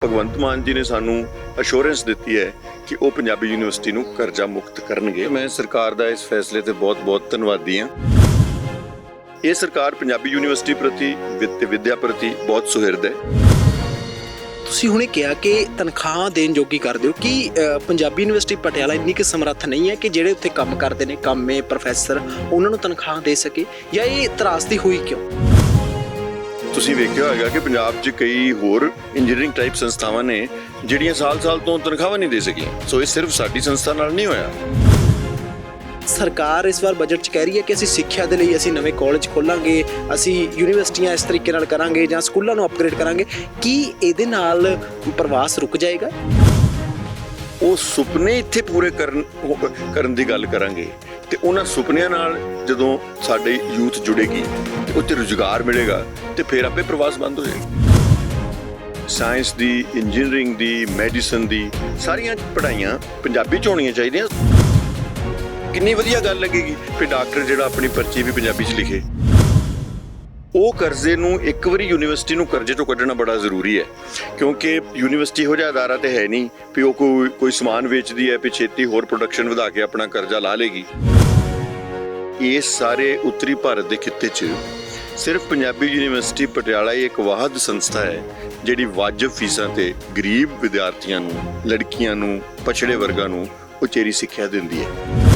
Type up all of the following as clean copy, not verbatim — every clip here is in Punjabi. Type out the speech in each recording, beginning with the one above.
ਭਗਵੰਤ ਮਾਨ ਜੀ ਨੇ ਸਾਨੂੰ ਅਸ਼ੋਰੈਂਸ ਦਿੱਤੀ ਹੈ ਕਿ ਉਹ ਪੰਜਾਬੀ ਯੂਨੀਵਰਸਿਟੀ ਨੂੰ ਕਰਜ਼ਾ ਮੁਕਤ ਕਰਨਗੇ। ਮੈਂ ਸਰਕਾਰ ਦਾ ਇਸ ਫੈਸਲੇ ਤੇ ਬਹੁਤ-ਬਹੁਤ ਧੰਨਵਾਦੀ ਹਾਂ। ਇਹ ਸਰਕਾਰ ਪੰਜਾਬੀ ਯੂਨੀਵਰਸਿਟੀ ਪ੍ਰਤੀ ਵਿਦਿਆ ਪ੍ਰਤੀ ਬਹੁਤ ਸੁਹਿਰਦ ਹੈ। ਤੁਸੀਂ ਹੁਣੇ ਕਿਹਾ ਕਿ ਤਨਖਾਹਾਂ ਦੇਣ ਜੋਗੀ ਕਰ ਦਿਓ ਕਿ ਪੰਜਾਬੀ ਯੂਨੀਵਰਸਿਟੀ ਪਟਿਆਲਾ ਇੰਨੀ ਕਿ ਸਮਰੱਥ ਨਹੀਂ ਹੈ ਕਿ ਜਿਹੜੇ ਉੱਥੇ ਕੰਮ ਕਰਦੇ ਨੇ ਕਾਮੇ ਪ੍ਰੋਫੈਸਰ ਉਹਨਾਂ ਨੂੰ ਤਨਖਾਹ ਦੇ ਸਕੇ, ਜਾਂ ਇਹ ਤਰਾਸਦੀ ਹੋਈ ਕਿਉਂ? ਤੁਸੀਂ ਵੇਖਿਆ ਹੋਵੇਗਾ ਕਿ ਪੰਜਾਬ 'ਚ ਕਈ ਹੋਰ ਇੰਜੀਨੀਅਰਿੰਗ ਟਾਈਪ ਸੰਸਥਾਵਾਂ ਨੇ ਜਿਹੜੀਆਂ ਸਾਲ-ਸਾਲ ਤੋਂ ਤਨਖਾਹਾਂ ਨਹੀਂ ਦੇ ਸਕੀਆਂ। ਸੋ ਇਹ ਸਿਰਫ ਸਾਡੀ ਸੰਸਥਾ ਨਾਲ ਨਹੀਂ ਹੋਇਆ। ਸਰਕਾਰ ਇਸ ਵਾਰ ਬਜਟ 'ਚ ਕਹਿ ਰਹੀ ਹੈ ਕਿ ਅਸੀਂ ਸਿੱਖਿਆ ਦੇ ਲਈ ਅਸੀਂ ਨਵੇਂ ਕਾਲਜ ਖੋਲਾਂਗੇ, ਅਸੀਂ ਯੂਨੀਵਰਸਿਟੀਆਂ ਇਸ ਤਰੀਕੇ ਨਾਲ ਕਰਾਂਗੇ ਜਾਂ ਸਕੂਲਾਂ ਨੂੰ ਅਪਗ੍ਰੇਡ ਕਰਾਂਗੇ। ਕੀ ਇਹਦੇ ਨਾਲ ਪ੍ਰਵਾਸ ਰੁਕ ਜਾਏਗਾ? ਉਹ ਸੁਪਨੇ ਇੱਥੇ ਪੂਰੇ ਕਰਨ ਦੀ ਗੱਲ ਕਰਾਂਗੇ ਤੇ ਉਹਨਾਂ ਸੁਪਨਿਆਂ ਨਾਲ ਜਦੋਂ ਸਾਡੇ ਯੂਥ ਜੁੜੇਗੀ ਤੇ ਉੱਥੇ ਰੁਜ਼ਗਾਰ ਮਿਲੇਗਾ ਤੇ ਫਿਰ ਆਪੇ ਪ੍ਰਵਾਸ ਬੰਦ ਹੋ ਜਾਏਗਾ। ਸਾਇੰਸ ਦੀ, ਇੰਜੀਨੀਅਰਿੰਗ ਦੀ, ਮੈਡੀਸਨ ਦੀ ਸਾਰੀਆਂ ਪੜ੍ਹਾਈਆਂ ਪੰਜਾਬੀ 'ਚ ਹੋਣੀਆਂ ਚਾਹੀਦੀਆਂ। ਕਿੰਨੀ ਵਧੀਆ ਗੱਲ ਲੱਗੇਗੀ ਫਿਰ ਡਾਕਟਰ ਜਿਹੜਾ ਆਪਣੀ ਪਰਚੀ ਵੀ ਪੰਜਾਬੀ 'ਚ ਲਿਖੇ। ਉਹ ਕਰਜ਼ੇ ਨੂੰ ਇੱਕ ਵਾਰੀ ਯੂਨੀਵਰਸਿਟੀ ਨੂੰ ਕਰਜ਼ੇ ਤੋਂ ਕੱਢਣਾ ਬੜਾ ਜ਼ਰੂਰੀ ਹੈ, ਕਿਉਂਕਿ ਯੂਨੀਵਰਸਿਟੀ ਇਹੋ ਜਿਹਾ ਅਦਾਰਾ ਤੇ ਹੈ ਨਹੀਂ ਵੀ ਉਹ ਕੋਈ ਸਮਾਨ ਵੇਚਦੀ ਹੈ ਵੀ ਛੇਤੀ ਹੋਰ ਪ੍ਰੋਡਕਸ਼ਨ ਵਧਾ ਕੇ ਆਪਣਾ ਕਰਜ਼ਾ ਲਾ ਲੇਗੀ। ਇਸ ਸਾਰੇ ਉੱਤਰੀ ਭਾਰਤ ਦੇ ਖਿੱਤੇ 'ਚ ਸਿਰਫ ਪੰਜਾਬੀ ਯੂਨੀਵਰਸਿਟੀ ਪਟਿਆਲਾ ਹੀ ਇੱਕ ਵਾਹਦ ਸੰਸਥਾ ਹੈ ਜਿਹੜੀ ਵਾਜਬ ਫੀਸਾਂ ਤੇ ਗਰੀਬ ਵਿਦਿਆਰਥੀਆਂ ਨੂੰ, ਲੜਕੀਆਂ ਨੂੰ, ਪਛੜੇ ਵਰਗਾਂ ਨੂੰ ਉਚੇਰੀ ਸਿੱਖਿਆ ਦਿੰਦੀ ਹੈ।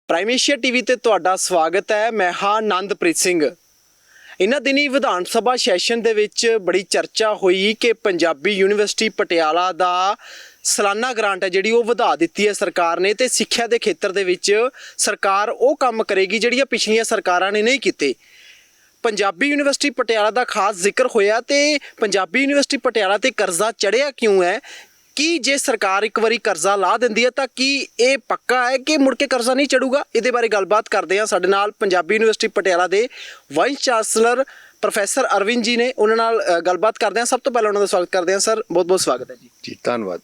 ਪ੍ਰਾਈਮ ਏਸ਼ੀਆ ਟੀਵੀ ਤੇ ਤੁਹਾਡਾ ਸਵਾਗਤ ਹੈ। ਮੈਂ ਹਾਂ ਆਨੰਦਪ੍ਰੀਤ ਸਿੰਘ। ਇਹਨਾਂ ਦਿਨੀ ਵਿਧਾਨ ਸਭਾ ਸੈਸ਼ਨ ਦੇ ਵਿੱਚ ਬੜੀ ਚਰਚਾ ਹੋਈ ਕਿ ਪੰਜਾਬੀ ਯੂਨੀਵਰਸਿਟੀ ਪਟਿਆਲਾ ਦਾ ਸਾਲਾਨਾ ਗ੍ਰਾਂਟ ਹੈ ਜਿਹੜੀ ਉਹ ਵਧਾ ਦਿੱਤੀ ਹੈ ਸਰਕਾਰ ਨੇ, ਤੇ ਸਿੱਖਿਆ ਦੇ ਖੇਤਰ ਦੇ ਵਿੱਚ ਸਰਕਾਰ ਉਹ ਕੰਮ ਕਰੇਗੀ ਜਿਹੜੀਆਂ ਪਿਛਲੀਆਂ ਸਰਕਾਰਾਂ ਨੇ ਨਹੀਂ ਕੀਤੇ। ਪੰਜਾਬੀ ਯੂਨੀਵਰਸਿਟੀ ਪਟਿਆਲਾ ਦਾ ਖਾਸ ਜ਼ਿਕਰ ਹੋਇਆ ਤੇ ਪੰਜਾਬੀ ਯੂਨੀਵਰਸਿਟੀ ਪਟਿਆਲਾ ਤੇ ਕਰਜ਼ਾ ਚੜ੍ਹਿਆ ਕਿਉਂ ਹੈ? ਕਿ ਜੇ ਸਰਕਾਰ ਇੱਕ ਵਾਰੀ ਕਰਜ਼ਾ ਲਾ ਦਿੰਦੀ ਹੈ ਤਾਂ ਕੀ ਇਹ ਪੱਕਾ ਹੈ ਕਿ ਮੁੜ ਕੇ ਕਰਜ਼ਾ ਨਹੀਂ ਚੜੂਗਾ? ਇਹਦੇ ਬਾਰੇ ਗੱਲਬਾਤ ਕਰਦੇ ਹਾਂ। ਸਾਡੇ ਨਾਲ ਪੰਜਾਬੀ ਯੂਨੀਵਰਸਿਟੀ ਪਟਿਆਲਾ ਦੇ ਵਾਈਸ ਚਾਂਸਲਰ ਪ੍ਰੋਫੈਸਰ ਅਰਵਿੰਦ ਜੀ ਨੇ, ਉਹਨਾਂ ਨਾਲ ਗੱਲਬਾਤ ਕਰਦੇ ਹਾਂ। ਸਭ ਤੋਂ ਪਹਿਲਾਂ ਉਹਨਾਂ ਦਾ ਸਵਾਗਤ ਕਰਦੇ ਹਾਂ। ਸਰ, ਬਹੁਤ ਬਹੁਤ ਸਵਾਗਤ ਹੈ ਜੀ। ਜੀ ਧੰਨਵਾਦ।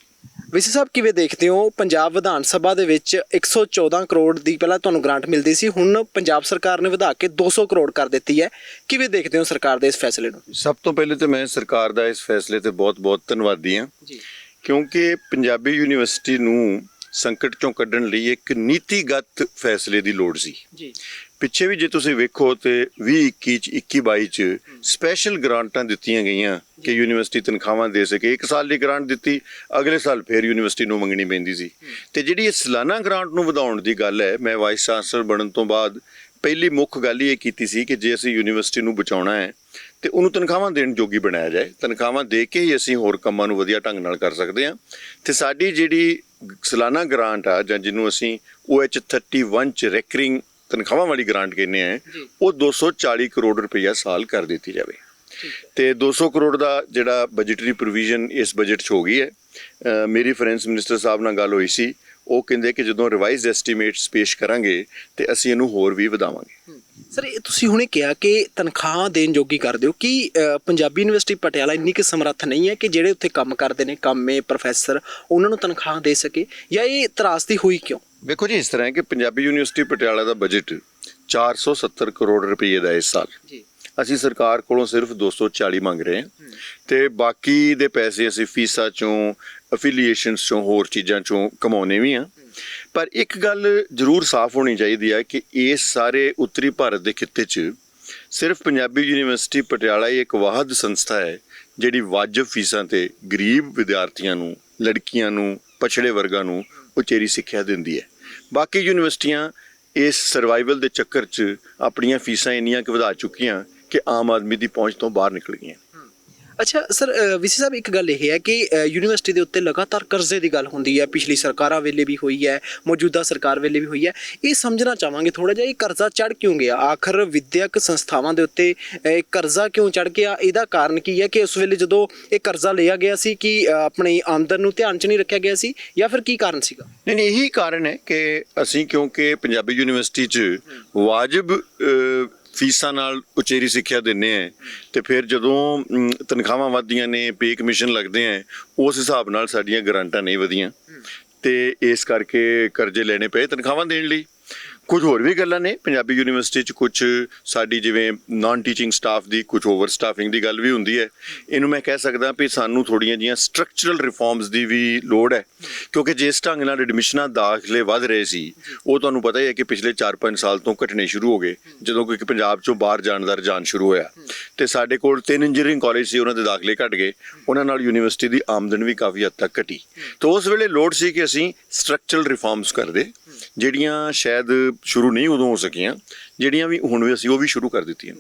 ਵੀਸੀ ਸਾਹਿਬ, ਕਿਵੇਂ ਦੇਖਦੇ ਹੋ ਪੰਜਾਬ ਵਿਧਾਨ ਸਭਾ ਦੇ ਵਿੱਚ 114 ਕਰੋੜ ਦੀ ਪਹਿਲਾਂ ਤੁਹਾਨੂੰ ਗ੍ਰਾਂਟ ਮਿਲਦੀ ਸੀ, ਹੁਣ ਪੰਜਾਬ ਸਰਕਾਰ ਨੇ ਵਧਾ ਕੇ 200 ਕਰੋੜ ਕਰ ਦਿੱਤੀ ਹੈ। ਕਿਵੇਂ ਦੇਖਦੇ ਹੋ ਸਰਕਾਰ ਦੇ ਇਸ ਫੈਸਲੇ ਨੂੰ? ਸਭ ਤੋਂ ਪਹਿਲੇ ਤਾਂ ਮੈਂ ਸਰਕਾਰ ਦਾ ਇਸ ਫੈਸਲੇ ਤੇ ਬਹੁਤ-ਬਹੁਤ ਧੰਨਵਾਦੀ ਹਾਂ ਜੀ, ਕਿਉਂਕਿ ਪੰਜਾਬੀ ਯੂਨੀਵਰਸਿਟੀ ਨੂੰ ਸੰਕਟ ਚੋਂ ਕੱਢਣ ਲਈ ਇੱਕ ਨੀਤੀਗਤ ਫੈਸਲੇ ਦੀ ਲੋੜ ਸੀ। ਜੀ, ਪਿੱਛੇ ਵੀ ਜੇ ਤੁਸੀਂ ਵੇਖੋ ਤੇ 2021 ਚ 21-22 ਚ ਸਪੈਸ਼ਲ ਗ੍ਰਾਂਟਾਂ ਦਿੱਤੀਆਂ ਗਈਆਂ ਕਿ ਯੂਨੀਵਰਸਿਟੀ ਤਨਖਾਹਾਂ ਦੇ ਸਕੇ। ਇੱਕ ਸਾਲ ਦੀ ਗ੍ਰਾਂਟ ਦਿੱਤੀ, ਅਗਲੇ ਸਾਲ ਫਿਰ ਯੂਨੀਵਰਸਿਟੀ ਨੂੰ ਮੰਗਣੀ ਪੈਂਦੀ ਸੀ। ਤੇ ਜਿਹੜੀ ਇਹ ਸਾਲਾਨਾ ਗ੍ਰਾਂਟ ਨੂੰ ਵਧਾਉਣ ਦੀ ਗੱਲ ਹੈ, ਮੈਂ ਵਾਈਸ ਚਾਂਸਲਰ ਬਣਨ ਤੋਂ ਬਾਅਦ ਪਹਿਲੀ ਮੁੱਖ ਗੱਲ ਇਹ ਕੀਤੀ ਸੀ ਕਿ ਜੇ ਅਸੀਂ ਯੂਨੀਵਰਸਿਟੀ ਨੂੰ ਬਚਾਉਣਾ ਹੈ ਤੇ ਉਹਨੂੰ ਤਨਖਾਹਾਂ ਦੇਣ ਜੋਗੀ ਬਣਾਇਆ ਜਾਏ। ਤਨਖਾਹਾਂ ਦੇ ਕੇ ਹੀ ਅਸੀਂ ਹੋਰ ਕੰਮਾਂ ਨੂੰ ਵਧੀਆ ਢੰਗ ਨਾਲ ਕਰ ਸਕਦੇ ਹਾਂ। ਤੇ ਸਾਡੀ ਜਿਹੜੀ ਸਾਲਾਨਾ ਗ੍ਰਾਂਟ ਆ, ਜਾਂ ਜਿਹਨੂੰ ਅਸੀਂ OH 31 ਚ ਰੈਕਰਿੰਗ ਤਨਖਾਹਾਂ ਵਾਲੀ ਗ੍ਰਾਂਟ ਕਹਿੰਦੇ ਆ, ਉਹ 240 ਕਰੋੜ ਰੁਪਈਆ ਸਾਲ ਕਰ ਦਿੱਤੀ ਜਾਵੇ। ਤੇ 200 ਕਰੋੜ ਦਾ ਜਿਹੜਾ ਬਜਟਰੀ ਪ੍ਰੋਵੀਜ਼ਨ ਇਸ ਬਜਟ 'ਚ ਹੋ ਗਈ ਹੈ। ਮੇਰੀ ਫਾਈਨੈਂਸ ਮਿਨਿਸਟਰ ਸਾਹਿਬ ਨਾਲ ਗੱਲ ਹੋਈ ਸੀ, ਉਹ ਕਹਿੰਦੇ ਕਿ ਜਦੋਂ ਰਿਵਾਈਜ਼ਡ ਐਸਟੀਮੇਟਸ ਪੇਸ਼ ਕਰਾਂਗੇ ਤੇ ਅਸੀਂ ਇਹਨੂੰ ਹੋਰ ਵੀ ਵਧਾਵਾਂਗੇ। ਸਰ, ਇਹ ਤੁਸੀਂ ਹੁਣੇ ਕਿਹਾ ਕਿ ਤਨਖਾਹ ਦੇਣ ਜੋਗੀ ਕਰ ਦਿਓ ਕਿ ਪੰਜਾਬੀ ਯੂਨੀਵਰਸਿਟੀ ਪਟਿਆਲਾ ਇੰਨੀ ਕਿ ਸਮਰੱਥ ਨਹੀਂ ਹੈ ਕਿ ਜਿਹੜੇ ਉੱਥੇ ਕੰਮ ਕਰਦੇ ਨੇ ਕਾਮੇ ਪ੍ਰੋਫੈਸਰ ਉਹਨਾਂ ਨੂੰ ਤਨਖਾਹ ਦੇ ਸਕੇ, ਜਾਂ ਇਹ ਤਰਾਸਦੀ ਹੋਈ ਕਿਉਂ? ਵੇਖੋ ਜੀ, ਇਸ ਤਰ੍ਹਾਂ ਹੈ ਕਿ ਪੰਜਾਬੀ ਯੂਨੀਵਰਸਿਟੀ ਪਟਿਆਲਾ ਦਾ ਬਜਟ 470 ਕਰੋੜ ਰੁਪਏ ਦਾ ਇਸ ਸਾਲ। ਜੀ, ਅਸੀਂ ਸਰਕਾਰ ਕੋਲੋਂ ਸਿਰਫ 240 ਮੰਗ ਰਹੇ ਹਾਂ ਤੇ ਬਾਕੀ ਦੇ ਪੈਸੇ ਅਸੀਂ ਫੀਸਾਂ ਚੋਂ, ਅਫੀਲੀਏਸ਼ਨਸ ਚੋਂ, ਹੋਰ ਚੀਜ਼ਾਂ ਚੋਂ ਕਮਾਉਣੇ ਵੀ ਹਾਂ। ਪਰ ਇੱਕ ਗੱਲ ਜ਼ਰੂਰ ਸਾਫ਼ ਹੋਣੀ ਚਾਹੀਦੀ ਹੈ ਕਿ ਇਸ ਸਾਰੇ ਉੱਤਰੀ ਭਾਰਤ ਦੇ ਖਿੱਤੇ 'ਚ ਸਿਰਫ ਪੰਜਾਬੀ ਯੂਨੀਵਰਸਿਟੀ ਪਟਿਆਲਾ ਹੀ ਇੱਕ ਵਾਹਦ ਸੰਸਥਾ ਹੈ ਜਿਹੜੀ ਵਾਜਬ ਫੀਸਾਂ ਤੇ ਗਰੀਬ ਵਿਦਿਆਰਥੀਆਂ ਨੂੰ, ਲੜਕੀਆਂ ਨੂੰ, ਪਛੜੇ ਵਰਗਾਂ ਨੂੰ ਉਚੇਰੀ ਸਿੱਖਿਆ ਦਿੰਦੀ ਹੈ। ਬਾਕੀ ਯੂਨੀਵਰਸਿਟੀਆਂ ਇਸ ਸਰਵਾਈਵਲ ਦੇ ਚੱਕਰ 'ਚ ਆਪਣੀਆਂ ਫੀਸਾਂ ਇੰਨੀਆਂ ਕੁ ਵਧਾ ਚੁੱਕੀਆਂ ਕਿ ਆਮ ਆਦਮੀ ਦੀ ਪਹੁੰਚ ਤੋਂ ਬਾਹਰ ਨਿਕਲ ਗਈਆਂ। ਅੱਛਾ ਸਰ, ਵੀਸੀ ਸਾਹਿਬ, ਇੱਕ ਗੱਲ ਇਹ ਹੈ ਕਿ ਯੂਨੀਵਰਸਿਟੀ ਦੇ ਉੱਤੇ ਲਗਾਤਾਰ ਕਰਜ਼ੇ ਦੀ ਗੱਲ ਹੁੰਦੀ ਹੈ, ਪਿਛਲੀ ਸਰਕਾਰਾਂ ਵੇਲੇ ਵੀ ਹੋਈ ਹੈ, ਮੌਜੂਦਾ ਸਰਕਾਰ ਵੇਲੇ ਵੀ ਹੋਈ ਹੈ। ਇਹ ਸਮਝਣਾ ਚਾਹਾਂਗੇ ਥੋੜ੍ਹਾ ਜਿਹਾ, ਇਹ ਕਰਜ਼ਾ ਚੜ੍ਹ ਕਿਉਂ ਗਿਆ? ਆਖਰ ਵਿਦਿਅਕ ਸੰਸਥਾਵਾਂ ਦੇ ਉੱਤੇ ਕਰਜ਼ਾ ਕਿਉਂ ਚੜ੍ਹ ਗਿਆ? ਇਹਦਾ ਕਾਰਨ ਕੀ ਹੈ? ਕਿ ਉਸ ਵੇਲੇ ਜਦੋਂ ਇਹ ਕਰਜ਼ਾ ਲਿਆ ਗਿਆ ਸੀ ਕਿ ਆਪਣੀ ਆਮਦਨ ਨੂੰ ਧਿਆਨ 'ਚ ਨਹੀਂ ਰੱਖਿਆ ਗਿਆ ਸੀ, ਜਾਂ ਫਿਰ ਕੀ ਕਾਰਨ ਸੀਗਾ? ਨਹੀਂ, ਇਹੀ ਕਾਰਨ ਹੈ ਕਿ ਅਸੀਂ, ਕਿਉਂਕਿ ਪੰਜਾਬੀ ਯੂਨੀਵਰਸਿਟੀ 'ਚ ਵਾਜਬ ਫੀਸਾਂ ਨਾਲ ਉਚੇਰੀ ਸਿੱਖਿਆ ਦਿੰਦੇ ਆ ਤੇ ਫਿਰ ਜਦੋਂ ਤਨਖਾਹਾਂ ਵੱਧਦੀਆਂ ਨੇ, ਪੇ ਕਮਿਸ਼ਨ ਲੱਗਦੇ ਆ, ਉਸ ਹਿਸਾਬ ਨਾਲ ਸਾਡੀਆਂ ਗਰਾਂਟਾਂ ਨਹੀਂ ਵਧੀਆਂ ਤੇ ਇਸ ਕਰਕੇ ਕਰਜ਼ੇ ਲੈਣੇ ਪਏ ਤਨਖਾਹਾਂ ਦੇਣ ਲਈ। ਕੁਝ ਹੋਰ ਵੀ ਗੱਲਾਂ ਨੇ ਪੰਜਾਬੀ ਯੂਨੀਵਰਸਿਟੀ 'ਚ, ਕੁਝ ਸਾਡੀ ਜਿਵੇਂ ਨਾਨ ਟੀਚਿੰਗ ਸਟਾਫ ਦੀ, ਕੁਝ ਓਵਰ ਸਟਾਫਿੰਗ ਦੀ ਗੱਲ ਵੀ ਹੁੰਦੀ ਹੈ। ਇਹਨੂੰ ਮੈਂ ਕਹਿ ਸਕਦਾ ਵੀ ਸਾਨੂੰ ਥੋੜ੍ਹੀਆਂ ਜਿਹੀਆਂ ਸਟਰਕਚਰਲ ਰਿਫਾਰਮਸ ਦੀ ਵੀ ਲੋੜ ਹੈ, ਕਿਉਂਕਿ ਜਿਸ ਢੰਗ ਨਾਲ ਐਡਮਿਸ਼ਨਾਂ ਦਾਖਲੇ ਵੱਧ ਰਹੇ ਸੀ, ਉਹ ਤੁਹਾਨੂੰ ਪਤਾ ਹੀ ਹੈ ਕਿ ਪਿਛਲੇ 4-5 ਸਾਲ ਤੋਂ ਘਟਣੇ ਸ਼ੁਰੂ ਹੋ ਗਏ ਜਦੋਂ ਕਿ ਪੰਜਾਬ 'ਚੋਂ ਬਾਹਰ ਜਾਣ ਦਾ ਰੁਝਾਨ ਸ਼ੁਰੂ ਹੋਇਆ। ਤੇ ਸਾਡੇ ਕੋਲ 3 ਇੰਜੀਨੀਅਰਿੰਗ ਕਾਲਜ ਸੀ, ਉਹਨਾਂ ਦੇ ਦਾਖਲੇ ਘਟ ਗਏ, ਉਹਨਾਂ ਨਾਲ ਯੂਨੀਵਰਸਿਟੀ ਦੀ ਆਮਦਨ ਵੀ ਕਾਫੀ ਹੱਦ ਤੱਕ ਘਟੀ। ਤਾਂ ਉਸ ਵੇਲੇ ਲੋੜ ਸੀ ਕਿ ਅਸੀਂ ਸਟਰਕਚਰਲ ਰਿਫਾਰਮਸ ਕਰਦੇ, ਜਿਹੜੀਆਂ ਸ਼ਾਇਦ ਸ਼ੁਰੂ ਨਹੀਂ ਉਦੋਂ ਹੋ ਸਕੀਆਂ, ਜਿਹੜੀਆਂ ਵੀ ਹੁਣ ਵੀ ਅਸੀਂ ਉਹ ਵੀ ਸ਼ੁਰੂ ਕਰ ਦਿੱਤੀਆਂ।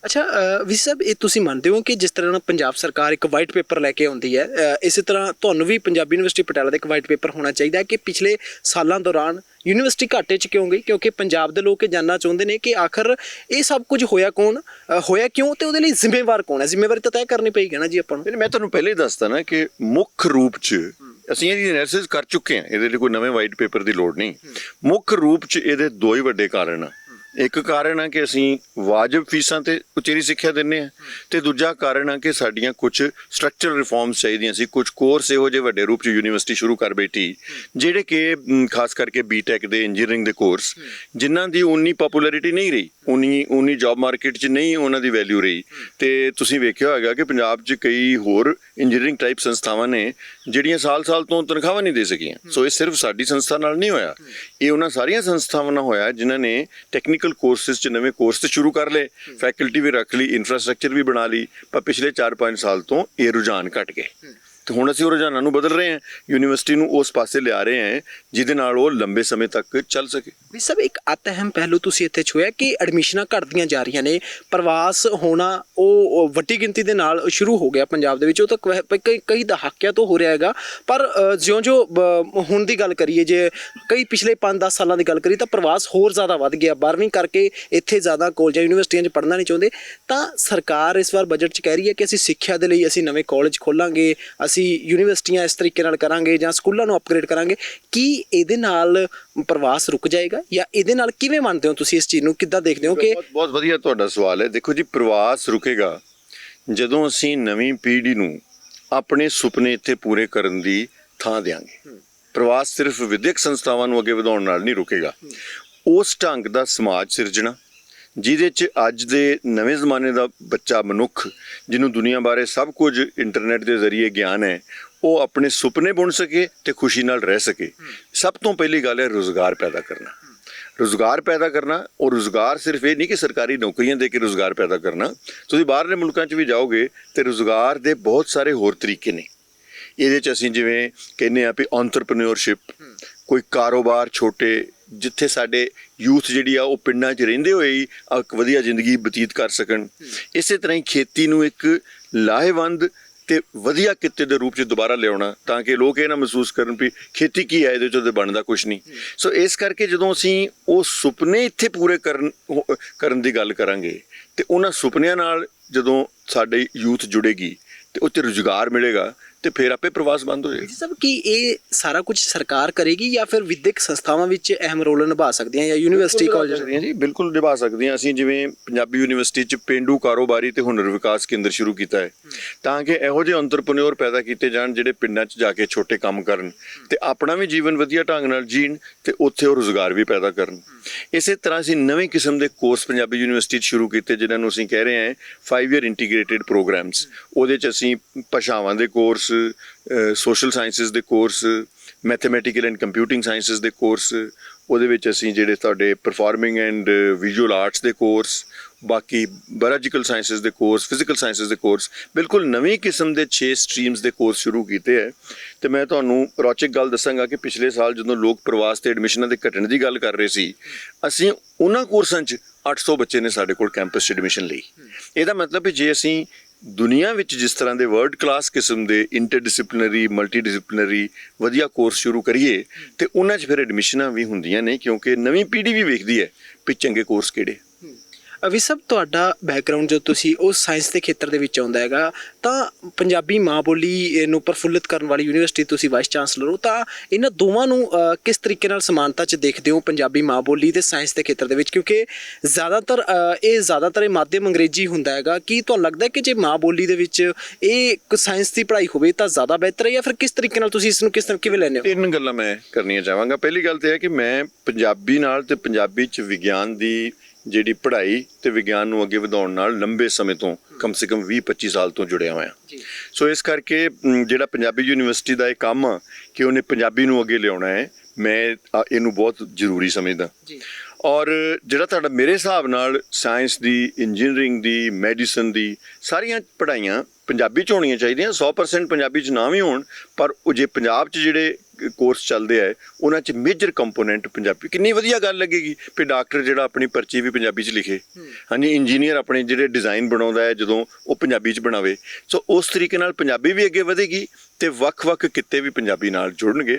ਅੱਛਾ ਵੀ ਸਾਹਿਬ, ਇਹ ਤੁਸੀਂ ਮੰਨਦੇ ਹੋ ਕਿ ਜਿਸ ਤਰ੍ਹਾਂ ਨਾਲ ਪੰਜਾਬ ਸਰਕਾਰ ਇੱਕ ਵਾਈਟ ਪੇਪਰ ਲੈ ਕੇ ਆਉਂਦੀ ਹੈ, ਇਸੇ ਤਰ੍ਹਾਂ ਤੁਹਾਨੂੰ ਵੀ ਪੰਜਾਬੀ ਯੂਨੀਵਰਸਿਟੀ ਪਟਿਆਲਾ ਦਾ ਇੱਕ ਵਾਈਟ ਪੇਪਰ ਹੋਣਾ ਚਾਹੀਦਾ ਹੈ ਕਿ ਪਿਛਲੇ ਸਾਲਾਂ ਦੌਰਾਨ ਯੂਨੀਵਰਸਿਟੀ ਘਾਟੇ 'ਚ ਕਿਉਂ ਗਈ? ਕਿਉਂਕਿ ਪੰਜਾਬ ਦੇ ਲੋਕ ਇਹ ਜਾਣਨਾ ਚਾਹੁੰਦੇ ਨੇ ਕਿ ਆਖਰ ਇਹ ਸਭ ਕੁਝ ਹੋਇਆ ਹੋਇਆ ਕਿਉਂ, ਤੇ ਉਹਦੇ ਲਈ ਜ਼ਿੰਮੇਵਾਰ ਕੌਣ ਹੈ? ਜ਼ਿੰਮੇਵਾਰੀ ਤਾਂ ਤੈਅ ਕਰਨੀ ਪਏਗੀ ਨਾ ਜੀ ਆਪਾਂ ਨੂੰ। ਮੈਂ ਤੁਹਾਨੂੰ ਪਹਿਲੇ ਹੀ ਦੱਸਦਾ ਨਾ ਕਿ ਮੁੱਖ ਰੂਪ 'ਚ ਅਸੀਂ ਇਹਦੀ ਐਨਾਲਿਸਿਸ ਕਰ ਚੁੱਕੇ ਹਾਂ, ਇਹਦੇ ਲਈ ਕੋਈ ਨਵੇਂ ਵਾਈਟ ਪੇਪਰ ਦੀ ਲੋੜ ਨਹੀਂ। ਮੁੱਖ ਰੂਪ 'ਚ ਇਹਦੇ ਦੋ ਹੀ ਵੱਡੇ ਕਾਰਨ ਆ। ਇੱਕ ਕਾਰਨ ਆ ਕਿ ਅਸੀਂ ਵਾਜਬ ਫੀਸਾਂ ਤੇ ਉਚੇਰੀ ਸਿੱਖਿਆ ਦਿੰਦੇ ਆ, ਤੇ ਦੂਜਾ ਕਾਰਨ ਆ ਕਿ ਸਾਡੀਆਂ ਕੁਝ ਸਟਰਕਚਰਲ ਰਿਫਾਰਮਸ ਚਾਹੀਦੀਆਂ ਸੀ। ਕੁਝ ਕੋਰਸ ਇਹੋ ਜਿਹੇ ਵੱਡੇ ਰੂਪ 'ਚ ਯੂਨੀਵਰਸਿਟੀ ਸ਼ੁਰੂ ਕਰ ਬੈਠੀ, ਜਿਹੜੇ ਕਿ ਖਾਸ ਕਰਕੇ ਬੀਟੈਕ ਦੇ, ਇੰਜੀਨੀਅਰਿੰਗ ਦੇ ਕੋਰਸ, ਜਿਨ੍ਹਾਂ ਦੀ ਉਨੀ ਪਪੂਲੈਰਿਟੀ ਨਹੀਂ ਰਹੀ, ਉਨੀ ਜੌਬ ਮਾਰਕੀਟ 'ਚ ਨਹੀਂ ਉਹਨਾਂ ਦੀ ਵੈਲਿਊ ਰਹੀ। ਤੇ ਤੁਸੀਂ ਵੇਖਿਆ ਹੋਵੇਗਾ ਕਿ ਪੰਜਾਬ 'ਚ ਕਈ ਹੋਰ ਇੰਜੀਨੀਅਰਿੰਗ ਟਾਈਪ ਸੰਸਥਾਵਾਂ ਨੇ ਜਿਹੜੀਆਂ ਸਾਲ-ਸਾਲ ਤੋਂ ਤਨਖਾਹਾਂ ਨਹੀਂ ਦੇ ਸਕੀਆਂ। ਸੋ ਇਹ ਸਿਰਫ ਸਾਡੀ ਸੰਸਥਾ ਨਾਲ ਨਹੀਂ ਹੋਇਆ, ਇਹ ਉਹਨਾਂ ਸਾਰੀਆਂ ਸੰਸਥਾਵਾਂ ਨਾਲ ਹੋਇਆ ਜਿਨ੍ਹਾਂ ਨੇ ਟੈਕਨੀਕਲ ਕੋਰਸਿਸ 'ਚ ਨਵੇਂ ਕੋਰਸ ਸ਼ੁਰੂ ਕਰ ਲਏ, ਫੈਕਲਟੀ ਵੀ ਰੱਖ ਲਈ, ਇਨਫਰਾਸਟ੍ਰਕਚਰ ਵੀ ਬਣਾ ਲਈ, ਪਰ ਪਿਛਲੇ 4-5 ਸਾਲ ਤੋਂ ਇਹ ਰੁਝਾਨ ਘਟ ਗਏ। ਤੇ ਹੁਣ ਅਸੀਂ ਉਹ ਰੁਝਾਨਾਂ ਨੂੰ ਬਦਲ ਰਹੇ ਹਾਂ, ਯੂਨੀਵਰਸਿਟੀ ਨੂੰ ਉਸ ਪਾਸੇ ਲਿਆ ਰਹੇ ਹਾਂ ਜਿਹਦੇ ਨਾਲ ਉਹ ਲੰਬੇ ਸਮੇਂ ਤੱਕ ਚੱਲ ਸਕੇ। ਵੀ ਸਭ ਇੱਕ ਅਹਿਮ ਪਹਿਲੂ ਤੁਸੀਂ ਇੱਥੇ ਛੋਇਆ ਕਿ ਐਡਮਿਸ਼ਨਾਂ ਘਟਦੀਆਂ ਜਾ ਰਹੀਆਂ ਨੇ, ਪ੍ਰਵਾਸ ਹੋਣਾ ਉਹ ਵੱਡੀ ਗਿਣਤੀ ਦੇ ਨਾਲ ਸ਼ੁਰੂ ਹੋ ਗਿਆ ਪੰਜਾਬ ਦੇ ਵਿੱਚ। ਉਹ ਤਾਂ ਕਈ ਦਹਾਕਿਆਂ ਤੋਂ ਹੋ ਰਿਹਾ ਹੈਗਾ, ਪਰ ਜਿਉਂ ਹੁਣ ਦੀ ਗੱਲ ਕਰੀਏ, ਜੇ ਕਈ ਪਿਛਲੇ 5-10 ਸਾਲਾਂ ਦੀ ਗੱਲ ਕਰੀਏ ਤਾਂ ਪ੍ਰਵਾਸ ਹੋਰ ਜ਼ਿਆਦਾ ਵੱਧ ਗਿਆ। 12ਵੀਂ ਕਰਕੇ ਇੱਥੇ ਜ਼ਿਆਦਾ ਕਾਲਜਾਂ ਯੂਨੀਵਰਸਿਟੀਆਂ 'ਚ ਪੜ੍ਹਨਾ ਨਹੀਂ ਚਾਹੁੰਦੇ, ਤਾਂ ਸਰਕਾਰ ਇਸ ਵਾਰ ਬਜਟ 'ਚ ਕਹਿ ਰਹੀ ਹੈ ਕਿ ਅਸੀਂ ਸਿੱਖਿਆ ਦੇ ਲਈ ਅਸੀਂ ਨਵੇਂ ਕਾਲਜ ਖੋਲਾਂਗੇ, ਅਸੀਂ ਯੂਨੀਵਰਸਿਟੀਆਂ ਇਸ ਤਰੀਕੇ ਨਾਲ ਕਰਾਂਗੇ ਜਾਂ ਸਕੂਲਾਂ ਨੂੰ ਅਪਗ੍ਰੇਡ ਕਰਾਂਗੇ। ਕੀ ਇਹਦੇ ਨਾਲ ਪ੍ਰਵਾਸ ਰੁਕ ਜਾਏਗਾ, ਜਾਂ ਇਹਦੇ ਨਾਲ ਕਿਵੇਂ ਮੰਨਦੇ ਹੋ ਤੁਸੀਂ ਇਸ ਚੀਜ਼ ਨੂੰ, ਕਿੱਦਾਂ ਦੇਖਦੇ ਹੋ? ਕਿ ਬਹੁਤ ਵਧੀਆ ਤੁਹਾਡਾ ਸਵਾਲ ਹੈ। ਦੇਖੋ ਜੀ, ਪ੍ਰਵਾਸ ਰੁਕੇਗਾ ਜਦੋਂ ਅਸੀਂ ਨਵੀਂ ਪੀੜ੍ਹੀ ਨੂੰ ਆਪਣੇ ਸੁਪਨੇ ਇੱਥੇ ਪੂਰੇ ਕਰਨ ਦੀ ਥਾਂ ਦੇਵਾਂਗੇ। ਪ੍ਰਵਾਸ ਸਿਰਫ ਵਿਦਿਅਕ ਸੰਸਥਾਵਾਂ ਨੂੰ ਅੱਗੇ ਵਧਾਉਣ ਨਾਲ ਨਹੀਂ ਰੁਕੇਗਾ। ਉਸ ਢੰਗ ਦਾ ਸਮਾਜ ਸਿਰਜਣਾ ਜਿਹਦੇ 'ਚ ਅੱਜ ਦੇ ਨਵੇਂ ਜ਼ਮਾਨੇ ਦਾ ਬੱਚਾ ਮਨੁੱਖ, ਜਿਹਨੂੰ ਦੁਨੀਆ ਬਾਰੇ ਸਭ ਕੁਝ ਇੰਟਰਨੈਟ ਦੇ ਜ਼ਰੀਏ ਗਿਆਨ ਹੈ, ਉਹ ਆਪਣੇ ਸੁਪਨੇ ਬੁਣ ਸਕੇ ਤੇ ਖੁਸ਼ੀ ਨਾਲ ਰਹਿ ਸਕੇ। ਸਭ ਤੋਂ ਪਹਿਲੀ ਗੱਲ ਹੈ ਰੁਜ਼ਗਾਰ ਪੈਦਾ ਕਰਨਾ। ਰੁਜ਼ਗਾਰ ਪੈਦਾ ਕਰਨਾ, ਔਰ ਰੁਜ਼ਗਾਰ ਸਿਰਫ ਇਹ ਨਹੀਂ ਕਿ ਸਰਕਾਰੀ ਨੌਕਰੀਆਂ ਦੇ ਕੇ ਰੁਜ਼ਗਾਰ ਪੈਦਾ ਕਰਨਾ। ਤੁਸੀਂ ਬਾਹਰਲੇ ਮੁਲਕਾਂ 'ਚ ਵੀ ਜਾਓਗੇ ਤੇ ਰੁਜ਼ਗਾਰ ਦੇ ਬਹੁਤ ਸਾਰੇ ਹੋਰ ਤਰੀਕੇ ਨੇ। ਇਹਦੇ 'ਚ ਅਸੀਂ ਜਿਵੇਂ ਕਹਿੰਦੇ ਆ ਵੀ ਐਂਟਰਪ੍ਰੀਨਿਓਰਸ਼ਿਪ, ਕੋਈ ਕਾਰੋਬਾਰ ਛੋਟੇ, ਜਿੱਥੇ ਸਾਡੇ ਯੂਥ ਜਿਹੜੀ ਆ ਉਹ ਪਿੰਡਾਂ 'ਚ ਰਹਿੰਦੇ ਹੋਏ ਹੀ ਇੱਕ ਵਧੀਆ ਜ਼ਿੰਦਗੀ ਬਤੀਤ ਕਰ ਸਕਣ। ਇਸੇ ਤਰ੍ਹਾਂ ਹੀ ਖੇਤੀ ਨੂੰ ਇੱਕ ਲਾਹੇਵੰਦ ਤੇ ਵਧੀਆ ਕਿੱਤੇ ਦੇ ਰੂਪ 'ਚ ਦੁਬਾਰਾ ਲਿਆਉਣਾ, ਤਾਂ ਕਿ ਲੋਕ ਇਹ ਨਾ ਮਹਿਸੂਸ ਕਰਨ ਵੀ ਖੇਤੀ ਕੀ ਹੈ, ਇਹਦੇ 'ਚੋਂ ਤਾਂ ਬਣਦਾ ਕੁਛ ਨਹੀਂ। ਸੋ ਇਸ ਕਰਕੇ ਜਦੋਂ ਅਸੀਂ ਉਹ ਸੁਪਨੇ ਇੱਥੇ ਪੂਰੇ ਕਰਨ ਦੀ ਗੱਲ ਕਰਾਂਗੇ, ਤੇ ਉਹਨਾਂ ਸੁਪਨਿਆਂ ਨਾਲ ਜਦੋਂ ਸਾਡੇ ਯੂਥ ਜੁੜੇਗੀ ਤੇ ਉੱਥੇ ਰੁਜ਼ਗਾਰ ਮਿਲੇਗਾ, ਤੇ ਫਿਰ ਆਪੇ ਪ੍ਰਵਾਸ ਬੰਦ ਹੋ ਜਾਏਗਾ। ਸਭ ਕੀ ਇਹ ਸਾਰਾ ਕੁਝ ਸਰਕਾਰ ਕਰੇਗੀ ਜਾਂ ਫਿਰ ਵਿਦਿਅਕ ਸੰਸਥਾਵਾਂ ਵਿੱਚ ਅਹਿਮ ਰੋਲ ਨਿਭਾ ਸਕਦੀਆਂ, ਜਾਂ ਯੂਨੀਵਰਸਿਟੀ ਕਾਲਜ? ਜੀ ਬਿਲਕੁਲ ਨਿਭਾ ਸਕਦੀਆਂ। ਅਸੀਂ ਜਿਵੇਂ ਪੰਜਾਬੀ ਯੂਨੀਵਰਸਿਟੀ 'ਚ ਪੇਂਡੂ ਕਾਰੋਬਾਰੀ ਤੇ ਹੁਨਰ ਵਿਕਾਸ ਕੇਂਦਰ ਸ਼ੁਰੂ ਕੀਤਾ ਹੈ, ਤਾਂ ਕਿ ਇਹੋ ਜਿਹੇ ਐਂਟਰਪ੍ਰੀਨਿਓਰ ਪੈਦਾ ਕੀਤੇ ਜਾਣ ਜਿਹੜੇ ਪਿੰਡਾਂ 'ਚ ਜਾ ਕੇ ਛੋਟੇ ਕੰਮ ਕਰਨ ਤੇ ਆਪਣਾ ਵੀ ਜੀਵਨ ਵਧੀਆ ਢੰਗ ਨਾਲ ਜੀਣ ਤੇ ਉੱਥੇ ਉਹ ਰੁਜ਼ਗਾਰ ਵੀ ਪੈਦਾ ਕਰਨ। ਇਸੇ ਤਰ੍ਹਾਂ ਅਸੀਂ ਨਵੇਂ ਕਿਸਮ ਦੇ ਕੋਰਸ ਪੰਜਾਬੀ ਯੂਨੀਵਰਸਿਟੀ 'ਚ ਸ਼ੁਰੂ ਕੀਤੇ, ਜਿਨ੍ਹਾਂ ਨੂੰ ਅਸੀਂ ਕਹਿ ਰਹੇ ਹਾਂ 5 ਈਅਰ ਇੰਟੀਗ੍ਰੇਟਿਡ ਪ੍ਰੋਗਰਾਮਸ। ਉਹਦੇ 'ਚ ਅਸੀਂ ਭਾਸ਼ਾਵਾਂ ਦੇ ਕੋਰਸ, ਸੋਸ਼ਲ ਸਾਇੰਸਿਸ ਦੇ course, mathematical and computing sciences ਦੇ ਕੋਰਸ, ਉਹਦੇ ਵਿੱਚ ਅਸੀਂ ਜਿਹੜੇ ਤੁਹਾਡੇ ਪਰਫਾਰਮਿੰਗ ਐਂਡ ਵਿਜ਼ੂਅਲ ਆਰਟਸ ਦੇ ਕੋਰਸ, ਬਾਕੀ ਬਾਇਓਲੋਜੀਕਲ ਸਾਇੰਸਿਸ ਦੇ ਕੋਰਸ, ਫਿਜ਼ੀਕਲ ਸਾਇੰਸਿਸ ਦੇ ਕੋਰਸ, ਬਿਲਕੁਲ ਨਵੀਂ ਕਿਸਮ ਦੇ 6 ਸਟਰੀਮਸ ਦੇ ਕੋਰਸ ਸ਼ੁਰੂ ਕੀਤੇ ਹੈ। ਤੇ ਮੈਂ ਤੁਹਾਨੂੰ ਰੌਚਕ ਗੱਲ ਦੱਸਾਂਗਾ ਕਿ ਪਿਛਲੇ ਸਾਲ ਜਦੋਂ ਲੋਕ ਪ੍ਰਵਾਸ ਤੇ ਐਡਮਿਸ਼ਨਾਂ ਦੇ ਘਟਣ ਦੀ ਗੱਲ ਕਰ ਰਹੇ ਸੀ, ਅਸੀਂ ਉਹਨਾਂ ਕੋਰਸਾਂ 'ਚ 800 ਬੱਚੇ ਨੇ ਸਾਡੇ ਕੋਲ ਕੈਂਪਸ 'ਚ ਐਡਮਿਸ਼ਨ ਲਈ। ਇਹਦਾ ਮਤਲਬ ਹੈ ਜੇ ਅਸੀਂ ਦੁਨੀਆ ਵਿੱਚ ਜਿਸ ਤਰ੍ਹਾਂ ਦੇ ਵਰਲਡ ਕਲਾਸ ਕਿਸਮ ਦੇ ਇੰਟਰਡਿਸਪਲਿਨਰੀ, ਮਲਟੀਡਿਸਪਲਿਨਰੀ ਵਧੀਆ ਕੋਰਸ ਸ਼ੁਰੂ ਕਰੀਏ, ਤੇ ਉਹਨਾਂ 'ਚ ਫਿਰ ਐਡਮਿਸ਼ਨਾਂ ਵੀ ਹੁੰਦੀਆਂ ਨੇ, ਕਿਉਂਕਿ ਨਵੀਂ ਪੀੜ੍ਹੀ ਵੀ ਵੇਖਦੀ ਹੈ ਵੀ ਚੰਗੇ ਕੋਰਸ ਕਿਹੜੇ। ਅਵੀ ਸਭ ਤੁਹਾਡਾ ਬੈਕਗ੍ਰਾਉਂਡ ਜੋ ਤੁਸੀਂ ਉਸ ਸਾਇੰਸ ਦੇ ਖੇਤਰ ਦੇ ਵਿੱਚ ਆਉਂਦਾ ਹੈਗਾ, ਤਾਂ ਪੰਜਾਬੀ ਮਾਂ ਬੋਲੀ ਨੂੰ ਪ੍ਰਫੁੱਲਿਤ ਕਰਨ ਵਾਲੀ ਯੂਨੀਵਰਸਿਟੀ ਤੁਸੀਂ ਵਾਈਸ ਚਾਂਸਲਰ ਹੋ, ਤਾਂ ਇਹਨਾਂ ਦੋਵਾਂ ਨੂੰ ਕਿਸ ਤਰੀਕੇ ਨਾਲ ਸਮਾਨਤਾ 'ਚ ਦੇਖਦੇ ਹੋ ਪੰਜਾਬੀ ਮਾਂ ਬੋਲੀ ਤੇ ਸਾਇੰਸ ਦੇ ਖੇਤਰ ਦੇ ਵਿੱਚ? ਕਿਉਂਕਿ ਜ਼ਿਆਦਾਤਰ ਇਹ ਮਾਧਿਅਮ ਅੰਗਰੇਜ਼ੀ ਹੁੰਦਾ ਹੈਗਾ। ਕੀ ਤੁਹਾਨੂੰ ਲੱਗਦਾ ਕਿ ਜੇ ਮਾਂ ਬੋਲੀ ਦੇ ਵਿੱਚ ਇਹ ਸਾਇੰਸ ਦੀ ਪੜ੍ਹਾਈ ਹੋਵੇ ਤਾਂ ਜ਼ਿਆਦਾ ਬਿਹਤਰ ਹੈ, ਜਾਂ ਫਿਰ ਕਿਸ ਤਰੀਕੇ ਨਾਲ ਤੁਸੀਂ ਇਸ ਨੂੰ ਕਿਵੇਂ ਲੈਂਦੇ ਹੋ? 3 ਗੱਲਾਂ ਮੈਂ ਕਰਨੀਆਂ ਚਾਹਾਂਗਾ। ਪਹਿਲੀ ਗੱਲ ਤੇ ਹੈ ਕਿ ਮੈਂ ਪੰਜਾਬੀ ਨਾਲ ਤੇ ਪੰਜਾਬੀ 'ਚ ਵਿਗਿਆਨ ਦੀ ਜਿਹੜੀ ਪੜ੍ਹਾਈ ਤੇ ਵਿਗਿਆਨ ਨੂੰ ਅੱਗੇ ਵਧਾਉਣ ਨਾਲ ਲੰਬੇ ਸਮੇਂ ਤੋਂ ਕਮ ਸੇ ਕਮ 20-25 ਸਾਲ ਤੋਂ ਜੁੜਿਆ ਹੋਇਆ। ਸੋ ਇਸ ਕਰਕੇ ਜਿਹੜਾ ਪੰਜਾਬੀ ਯੂਨੀਵਰਸਿਟੀ ਦਾ ਇਹ ਕੰਮ ਆ ਕਿ ਉਹਨੇ ਪੰਜਾਬੀ ਨੂੰ ਅੱਗੇ ਲਿਆਉਣਾ ਹੈ, ਮੈਂ ਇਹਨੂੰ ਬਹੁਤ ਜ਼ਰੂਰੀ ਸਮਝਦਾ। ਔਰ ਜਿਹੜਾ ਤੁਹਾਡਾ ਮੇਰੇ ਹਿਸਾਬ ਨਾਲ ਸਾਇੰਸ ਦੀ, ਇੰਜੀਨੀਅਰਿੰਗ ਦੀ, ਮੈਡੀਸਨ ਦੀ ਸਾਰੀਆਂ ਪੜ੍ਹਾਈਆਂ ਪੰਜਾਬੀ 'ਚ ਹੋਣੀਆਂ ਚਾਹੀਦੀਆਂ। 100% ਪੰਜਾਬੀ 'ਚ ਨਾ ਵੀ ਹੋਣ, ਪਰ ਉਹ ਜੇ ਪੰਜਾਬ 'ਚ ਜਿਹੜੇ ਕੋਰਸ ਚੱਲਦੇ ਆ ਉਹਨਾਂ 'ਚ ਮੇਜਰ ਕੰਪੋਨੈਂਟ ਪੰਜਾਬੀ। ਕਿੰਨੀ ਵਧੀਆ ਗੱਲ ਲੱਗੇਗੀ ਵੀ ਡਾਕਟਰ ਜਿਹੜਾ ਆਪਣੀ ਪਰਚੀ ਵੀ ਪੰਜਾਬੀ 'ਚ ਲਿਖੇ, ਹਾਂਜੀ, ਇੰਜੀਨੀਅਰ ਆਪਣੇ ਜਿਹੜੇ ਡਿਜ਼ਾਈਨ ਬਣਾਉਂਦਾ ਹੈ ਜਦੋਂ ਉਹ ਪੰਜਾਬੀ 'ਚ ਬਣਾਵੇ। ਸੋ ਉਸ ਤਰੀਕੇ ਨਾਲ ਪੰਜਾਬੀ ਵੀ ਅੱਗੇ ਵਧੇਗੀ ਤੇ ਵੱਖ-ਵੱਖ ਕਿੱਤੇ ਵੀ ਪੰਜਾਬੀ ਨਾਲ ਜੁੜਨਗੇ।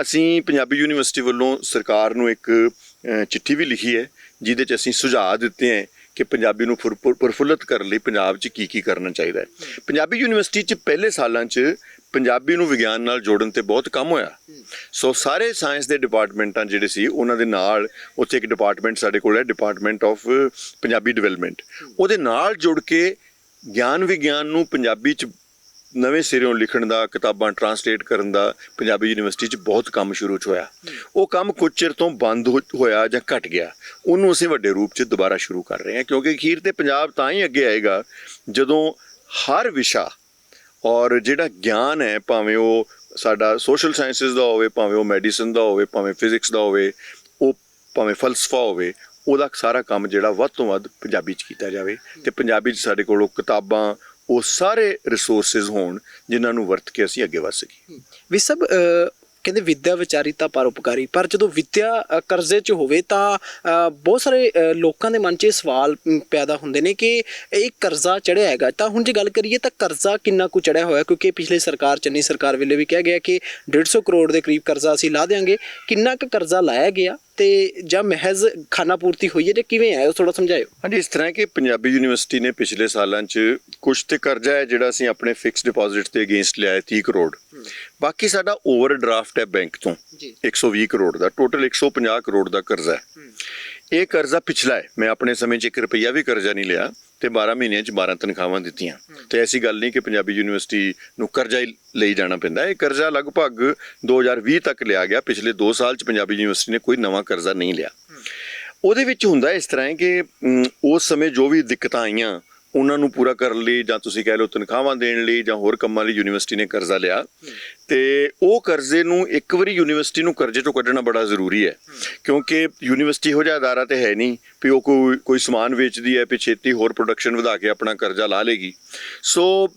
ਅਸੀਂ ਪੰਜਾਬੀ ਯੂਨੀਵਰਸਿਟੀ ਵੱਲੋਂ ਸਰਕਾਰ ਨੂੰ ਇੱਕ ਚਿੱਠੀ ਵੀ ਲਿਖੀ ਹੈ ਜਿਹਦੇ 'ਚ ਅਸੀਂ ਸੁਝਾਅ ਦਿੱਤੇ ਹੈ ਕਿ ਪੰਜਾਬੀ ਨੂੰ ਪ੍ਰਫੁੱਲਤ ਕਰਨ ਲਈ ਪੰਜਾਬ 'ਚ ਕੀ ਕਰਨਾ ਚਾਹੀਦਾ ਹੈ। ਪੰਜਾਬੀ ਯੂਨੀਵਰਸਿਟੀ 'ਚ ਪਹਿਲੇ ਸਾਲਾਂ 'ਚ ਪੰਜਾਬੀ ਨੂੰ ਵਿਗਿਆਨ ਨਾਲ ਜੋੜਨ ਤੇ ਬਹੁਤ ਕੰਮ ਹੋਇਆ। ਸੋ ਸਾਰੇ ਸਾਇੰਸ ਦੇ ਡਿਪਾਰਟਮੈਂਟਾਂ ਜਿਹੜੇ ਸੀ ਉਹਨਾਂ ਦੇ ਨਾਲ ਉੱਥੇ ਇੱਕ ਡਿਪਾਰਟਮੈਂਟ ਸਾਡੇ ਕੋਲ ਹੈ, ਡਿਪਾਰਟਮੈਂਟ ਆਫ ਪੰਜਾਬੀ ਡਿਵੈਲਪਮੈਂਟ। ਉਹਦੇ ਨਾਲ ਜੁੜ ਕੇ ਗਿਆਨ ਵਿਗਿਆਨ ਨੂੰ ਪੰਜਾਬੀ 'ਚ ਨਵੇਂ ਸਿਰਿਓਂ ਲਿਖਣ ਦਾ, ਕਿਤਾਬਾਂ ਟਰਾਂਸਲੇਟ ਕਰਨ ਦਾ ਪੰਜਾਬੀ ਯੂਨੀਵਰਸਿਟੀ 'ਚ ਬਹੁਤ ਕੰਮ ਸ਼ੁਰੂ 'ਚ ਹੋਇਆ। ਉਹ ਕੰਮ ਕੁਝ ਚਿਰ ਤੋਂ ਬੰਦ ਹੋਇਆ ਜਾਂ ਘਟ ਗਿਆ, ਉਹਨੂੰ ਅਸੀਂ ਵੱਡੇ ਰੂਪ 'ਚ ਦੁਬਾਰਾ ਸ਼ੁਰੂ ਕਰ ਰਹੇ ਹਾਂ, ਕਿਉਂਕਿ ਅਖੀਰ ਤੇ ਪੰਜਾਬ ਤਾਂ ਹੀ ਅੱਗੇ ਆਏਗਾ ਜਦੋਂ ਹਰ ਵਿਸ਼ਾ ਔਰ ਜਿਹੜਾ ਗਿਆਨ ਹੈ, ਭਾਵੇਂ ਉਹ ਸਾਡਾ ਸੋਸ਼ਲ ਸਾਇੰਸਿਸ ਦਾ ਹੋਵੇ, ਭਾਵੇਂ ਉਹ ਮੈਡੀਸਨ ਦਾ ਹੋਵੇ, ਭਾਵੇਂ ਫਿਜ਼ਿਕਸ ਦਾ ਹੋਵੇ, ਉਹ ਭਾਵੇਂ ਫਲਸਫਾ ਹੋਵੇ, ਉਹਦਾ ਸਾਰਾ ਕੰਮ ਜਿਹੜਾ ਵੱਧ ਤੋਂ ਵੱਧ ਪੰਜਾਬੀ 'ਚ ਕੀਤਾ ਜਾਵੇ ਤੇ ਪੰਜਾਬੀ 'ਚ ਸਾਡੇ ਕੋਲ ਕਿਤਾਬਾਂ, ਉਹ ਸਾਰੇ ਰਿਸੋਰਸਿਸ ਹੋਣ ਜਿਨ੍ਹਾਂ ਨੂੰ ਵਰਤ ਕੇ ਅਸੀਂ ਅੱਗੇ ਵਧ ਸਕੀਏ। ਵੀ ਸਭ ਕਹਿੰਦੇ ਵਿਦਿਆ ਵਿਚਾਰੀਤਾ ਪਰਉਪਕਾਰੀ, ਪਰ ਜਦੋਂ ਵਿਦਿਆ ਕਰਜ਼ੇ 'ਚ ਹੋਵੇ ਤਾਂ ਬਹੁਤ ਸਾਰੇ ਲੋਕਾਂ ਦੇ ਮਨ 'ਚ ਇਹ ਸਵਾਲ ਪੈਦਾ ਹੁੰਦੇ ਨੇ ਕਿ ਇਹ ਕਰਜ਼ਾ ਚੜ੍ਹਿਆ ਹੈਗਾ। ਤਾਂ ਹੁਣ ਜੇ ਗੱਲ ਕਰੀਏ ਤਾਂ ਕਰਜ਼ਾ ਕਿੰਨਾ ਕੁ ਚੜ੍ਹਿਆ ਹੋਇਆ, ਕਿਉਂਕਿ ਪਿਛਲੇ ਸਰਕਾਰ, ਚੰਨੀ ਸਰਕਾਰ ਵੇਲੇ ਵੀ ਕਿਹਾ ਗਿਆ ਕਿ 150 ਕਰੋੜ ਦੇ ਕਰੀਬ ਕਰਜ਼ਾ ਅਸੀਂ ਲਾ ਦਿਆਂਗੇ। ਕਿੰਨਾ ਕੁ ਕਰਜ਼ਾ ਲਾਇਆ ਗਿਆ ਤੇ ਜਾਂ ਮਹਿਜ਼ ਖਾਨਾ ਪੂਰਤੀ ਹੋਈ ਹੈ ਜਾਂ ਕਿਵੇਂ ਹੈ, ਉਹ ਥੋੜਾ ਸਮਝਾਇਓ। ਹਾਂਜੀ, ਇਸ ਤਰ੍ਹਾਂ ਕਿ ਪੰਜਾਬੀ ਯੂਨੀਵਰਸਿਟੀ ਨੇ ਪਿਛਲੇ ਸਾਲਾਂ 'ਚ ਕੁਛ ਤੇ ਕਰਜ਼ਾ ਹੈ ਜਿਹੜਾ ਅਸੀਂ ਆਪਣੇ ਫਿਕਸ ਡਿਪੋਜ਼ਿਟ ਦੇ ਅਗੇਂਸਟ ਲਿਆ ਹੈ 30 ਕਰੋੜ। ਬਾਕੀ ਸਾਡਾ ਓਵਰਡਰਾਫਟ ਹੈ ਬੈਂਕ ਤੋਂ 120 ਕਰੋੜ ਦਾ, ਟੋਟਲ 150 ਕਰੋੜ ਦਾ ਕਰਜ਼ਾ ਹੈ। ਇਹ ਕਰਜ਼ਾ ਪਿਛਲਾ ਹੈ, ਮੈਂ ਆਪਣੇ ਸਮੇਂ 'ਚ 1 ਰੁਪਈਆ ਵੀ ਕਰਜ਼ਾ ਨਹੀਂ ਲਿਆ ਤੇ 12 ਮਹੀਨਿਆਂ 'ਚ 12 ਤਨਖਾਹਾਂ ਦਿੱਤੀਆਂ। ਤੇ ਐਸੀ ਗੱਲ ਨਹੀਂ ਕਿ ਪੰਜਾਬੀ ਯੂਨੀਵਰਸਿਟੀ ਨੂੰ ਕਰਜ਼ਾ ਹੀ ਲਈ ਜਾਣਾ ਪੈਂਦਾ। ਇਹ ਕਰਜ਼ਾ ਲਗਭਗ 2020 ਤੱਕ ਲਿਆ ਗਿਆ। ਪਿਛਲੇ 2 ਸਾਲ 'ਚ ਪੰਜਾਬੀ ਯੂਨੀਵਰਸਿਟੀ ਨੇ ਕੋਈ ਨਵਾਂ ਕਰਜ਼ਾ ਨਹੀਂ ਲਿਆ। ਉਹਦੇ ਵਿੱਚ ਹੁੰਦਾ ਇਸ ਤਰ੍ਹਾਂ ਹੈ ਕਿ ਉਸ ਸਮੇਂ ਜੋ ਵੀ ਦਿੱਕਤਾਂ ਆਈਆਂ ਉਹਨਾਂ ਨੂੰ ਪੂਰਾ ਕਰਨ ਲਈ, ਜਾਂ ਤੁਸੀਂ ਕਹਿ ਲਓ ਤਨਖਾਹਾਂ ਦੇਣ ਲਈ ਜਾਂ ਹੋਰ ਕੰਮਾਂ ਲਈ, ਯੂਨੀਵਰਸਿਟੀ ਨੇ ਕਰਜ਼ਾ ਲਿਆ। ਤੇ ਉਹ ਕਰਜ਼ੇ ਨੂੰ ਇੱਕ ਵਾਰੀ ਯੂਨੀਵਰਸਿਟੀ ਨੂੰ ਕਰਜ਼ੇ ਤੋਂ ਕੱਢਣਾ ਬੜਾ ਜ਼ਰੂਰੀ ਹੈ, ਕਿਉਂਕਿ ਯੂਨੀਵਰਸਿਟੀ ਇਹੋ ਜਿਹਾ ਅਦਾਰਾ ਤੇ ਹੈ ਨਹੀਂ ਵੀ ਉਹ ਕੋਈ ਸਮਾਨ ਵੇਚਦੀ ਹੈ ਵੀ ਛੇਤੀ ਹੋਰ ਪ੍ਰੋਡਕਸ਼ਨ ਵਧਾ ਕੇ ਆਪਣਾ ਕਰਜ਼ਾ ਲਾ ਲੇਗੀ। ਸੋ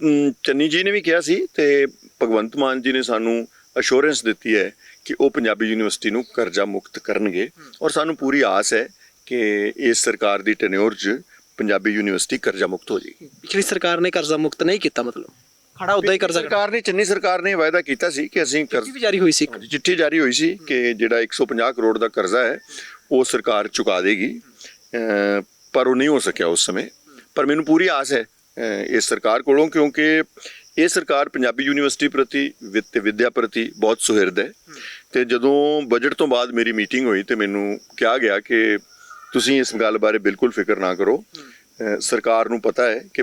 ਚੰਨੀ ਜੀ ਨੇ ਵੀ ਕਿਹਾ ਸੀ ਤੇ ਭਗਵੰਤ ਮਾਨ ਜੀ ਨੇ ਸਾਨੂੰ ਅਸ਼ੋਰੈਂਸ ਦਿੱਤੀ ਹੈ ਕਿ ਉਹ ਪੰਜਾਬੀ ਯੂਨੀਵਰਸਿਟੀ ਨੂੰ ਕਰਜ਼ਾ ਮੁਕਤ ਕਰਨਗੇ, ਔਰ ਸਾਨੂੰ ਪੂਰੀ ਆਸ ਹੈ ਕਿ ਇਸ ਸਰਕਾਰ ਦੀ ਟੈਨਿਓਰ 'ਚ ਪੰਜਾਬੀ ਯੂਨੀਵਰਸਿਟੀ ਕਰਜ਼ਾ ਮੁਕਤ ਹੋ ਜਾਏਗੀ। ਪਿਛਲੀ ਸਰਕਾਰ ਨੇ ਕਰਜ਼ਾ ਮੁਕਤ ਨਹੀਂ ਕੀਤਾ, ਮਤਲਬ ਖੜਾ ਉਦਾਂ ਹੀ ਕਰਜ਼ਾ। ਸਰਕਾਰ ਨੇ, ਚੰਨੀ ਸਰਕਾਰ ਨੇ ਵਾਅਦਾ ਕੀਤਾ ਸੀ ਕਿ ਅਸੀਂ ਚਿੱਠੀ ਜਾਰੀ ਹੋਈ ਸੀ, ਚਿੱਠੀ ਜਾਰੀ ਹੋਈ ਸੀ ਕਿ ਜਿਹੜਾ 150 ਕਰੋੜ ਦਾ ਕਰਜ਼ਾ ਹੈ ਉਹ ਸਰਕਾਰ ਚੁਕਾ ਦੇਗੀ, ਪਰ ਉਹ ਨਹੀਂ ਹੋ ਸਕਿਆ ਉਸ ਸਮੇਂ। ਪਰ ਮੈਨੂੰ ਪੂਰੀ ਆਸ ਹੈ ਇਸ ਸਰਕਾਰ ਕੋਲੋਂ, ਕਿਉਂਕਿ ਇਹ ਸਰਕਾਰ ਪੰਜਾਬੀ ਯੂਨੀਵਰਸਿਟੀ ਪ੍ਰਤੀ ਤੇ ਵਿਦਿਆ ਪ੍ਰਤੀ ਬਹੁਤ ਸੁਹਿਰਦ ਹੈ। ਤੇ ਜਦੋਂ ਬਜਟ ਤੋਂ ਬਾਅਦ ਮੇਰੀ ਮੀਟਿੰਗ ਹੋਈ ਤੇ ਮੈਨੂੰ ਕਿਹਾ ਗਿਆ ਕਿ ਤੁਸੀਂ ਇਸ ਗੱਲ ਬਾਰੇ ਬਿਲਕੁਲ ਫਿਕਰ ਨਾ ਕਰੋ, ਸਰਕਾਰ ਨੂੰ ਪਤਾ ਹੈ ਕਿ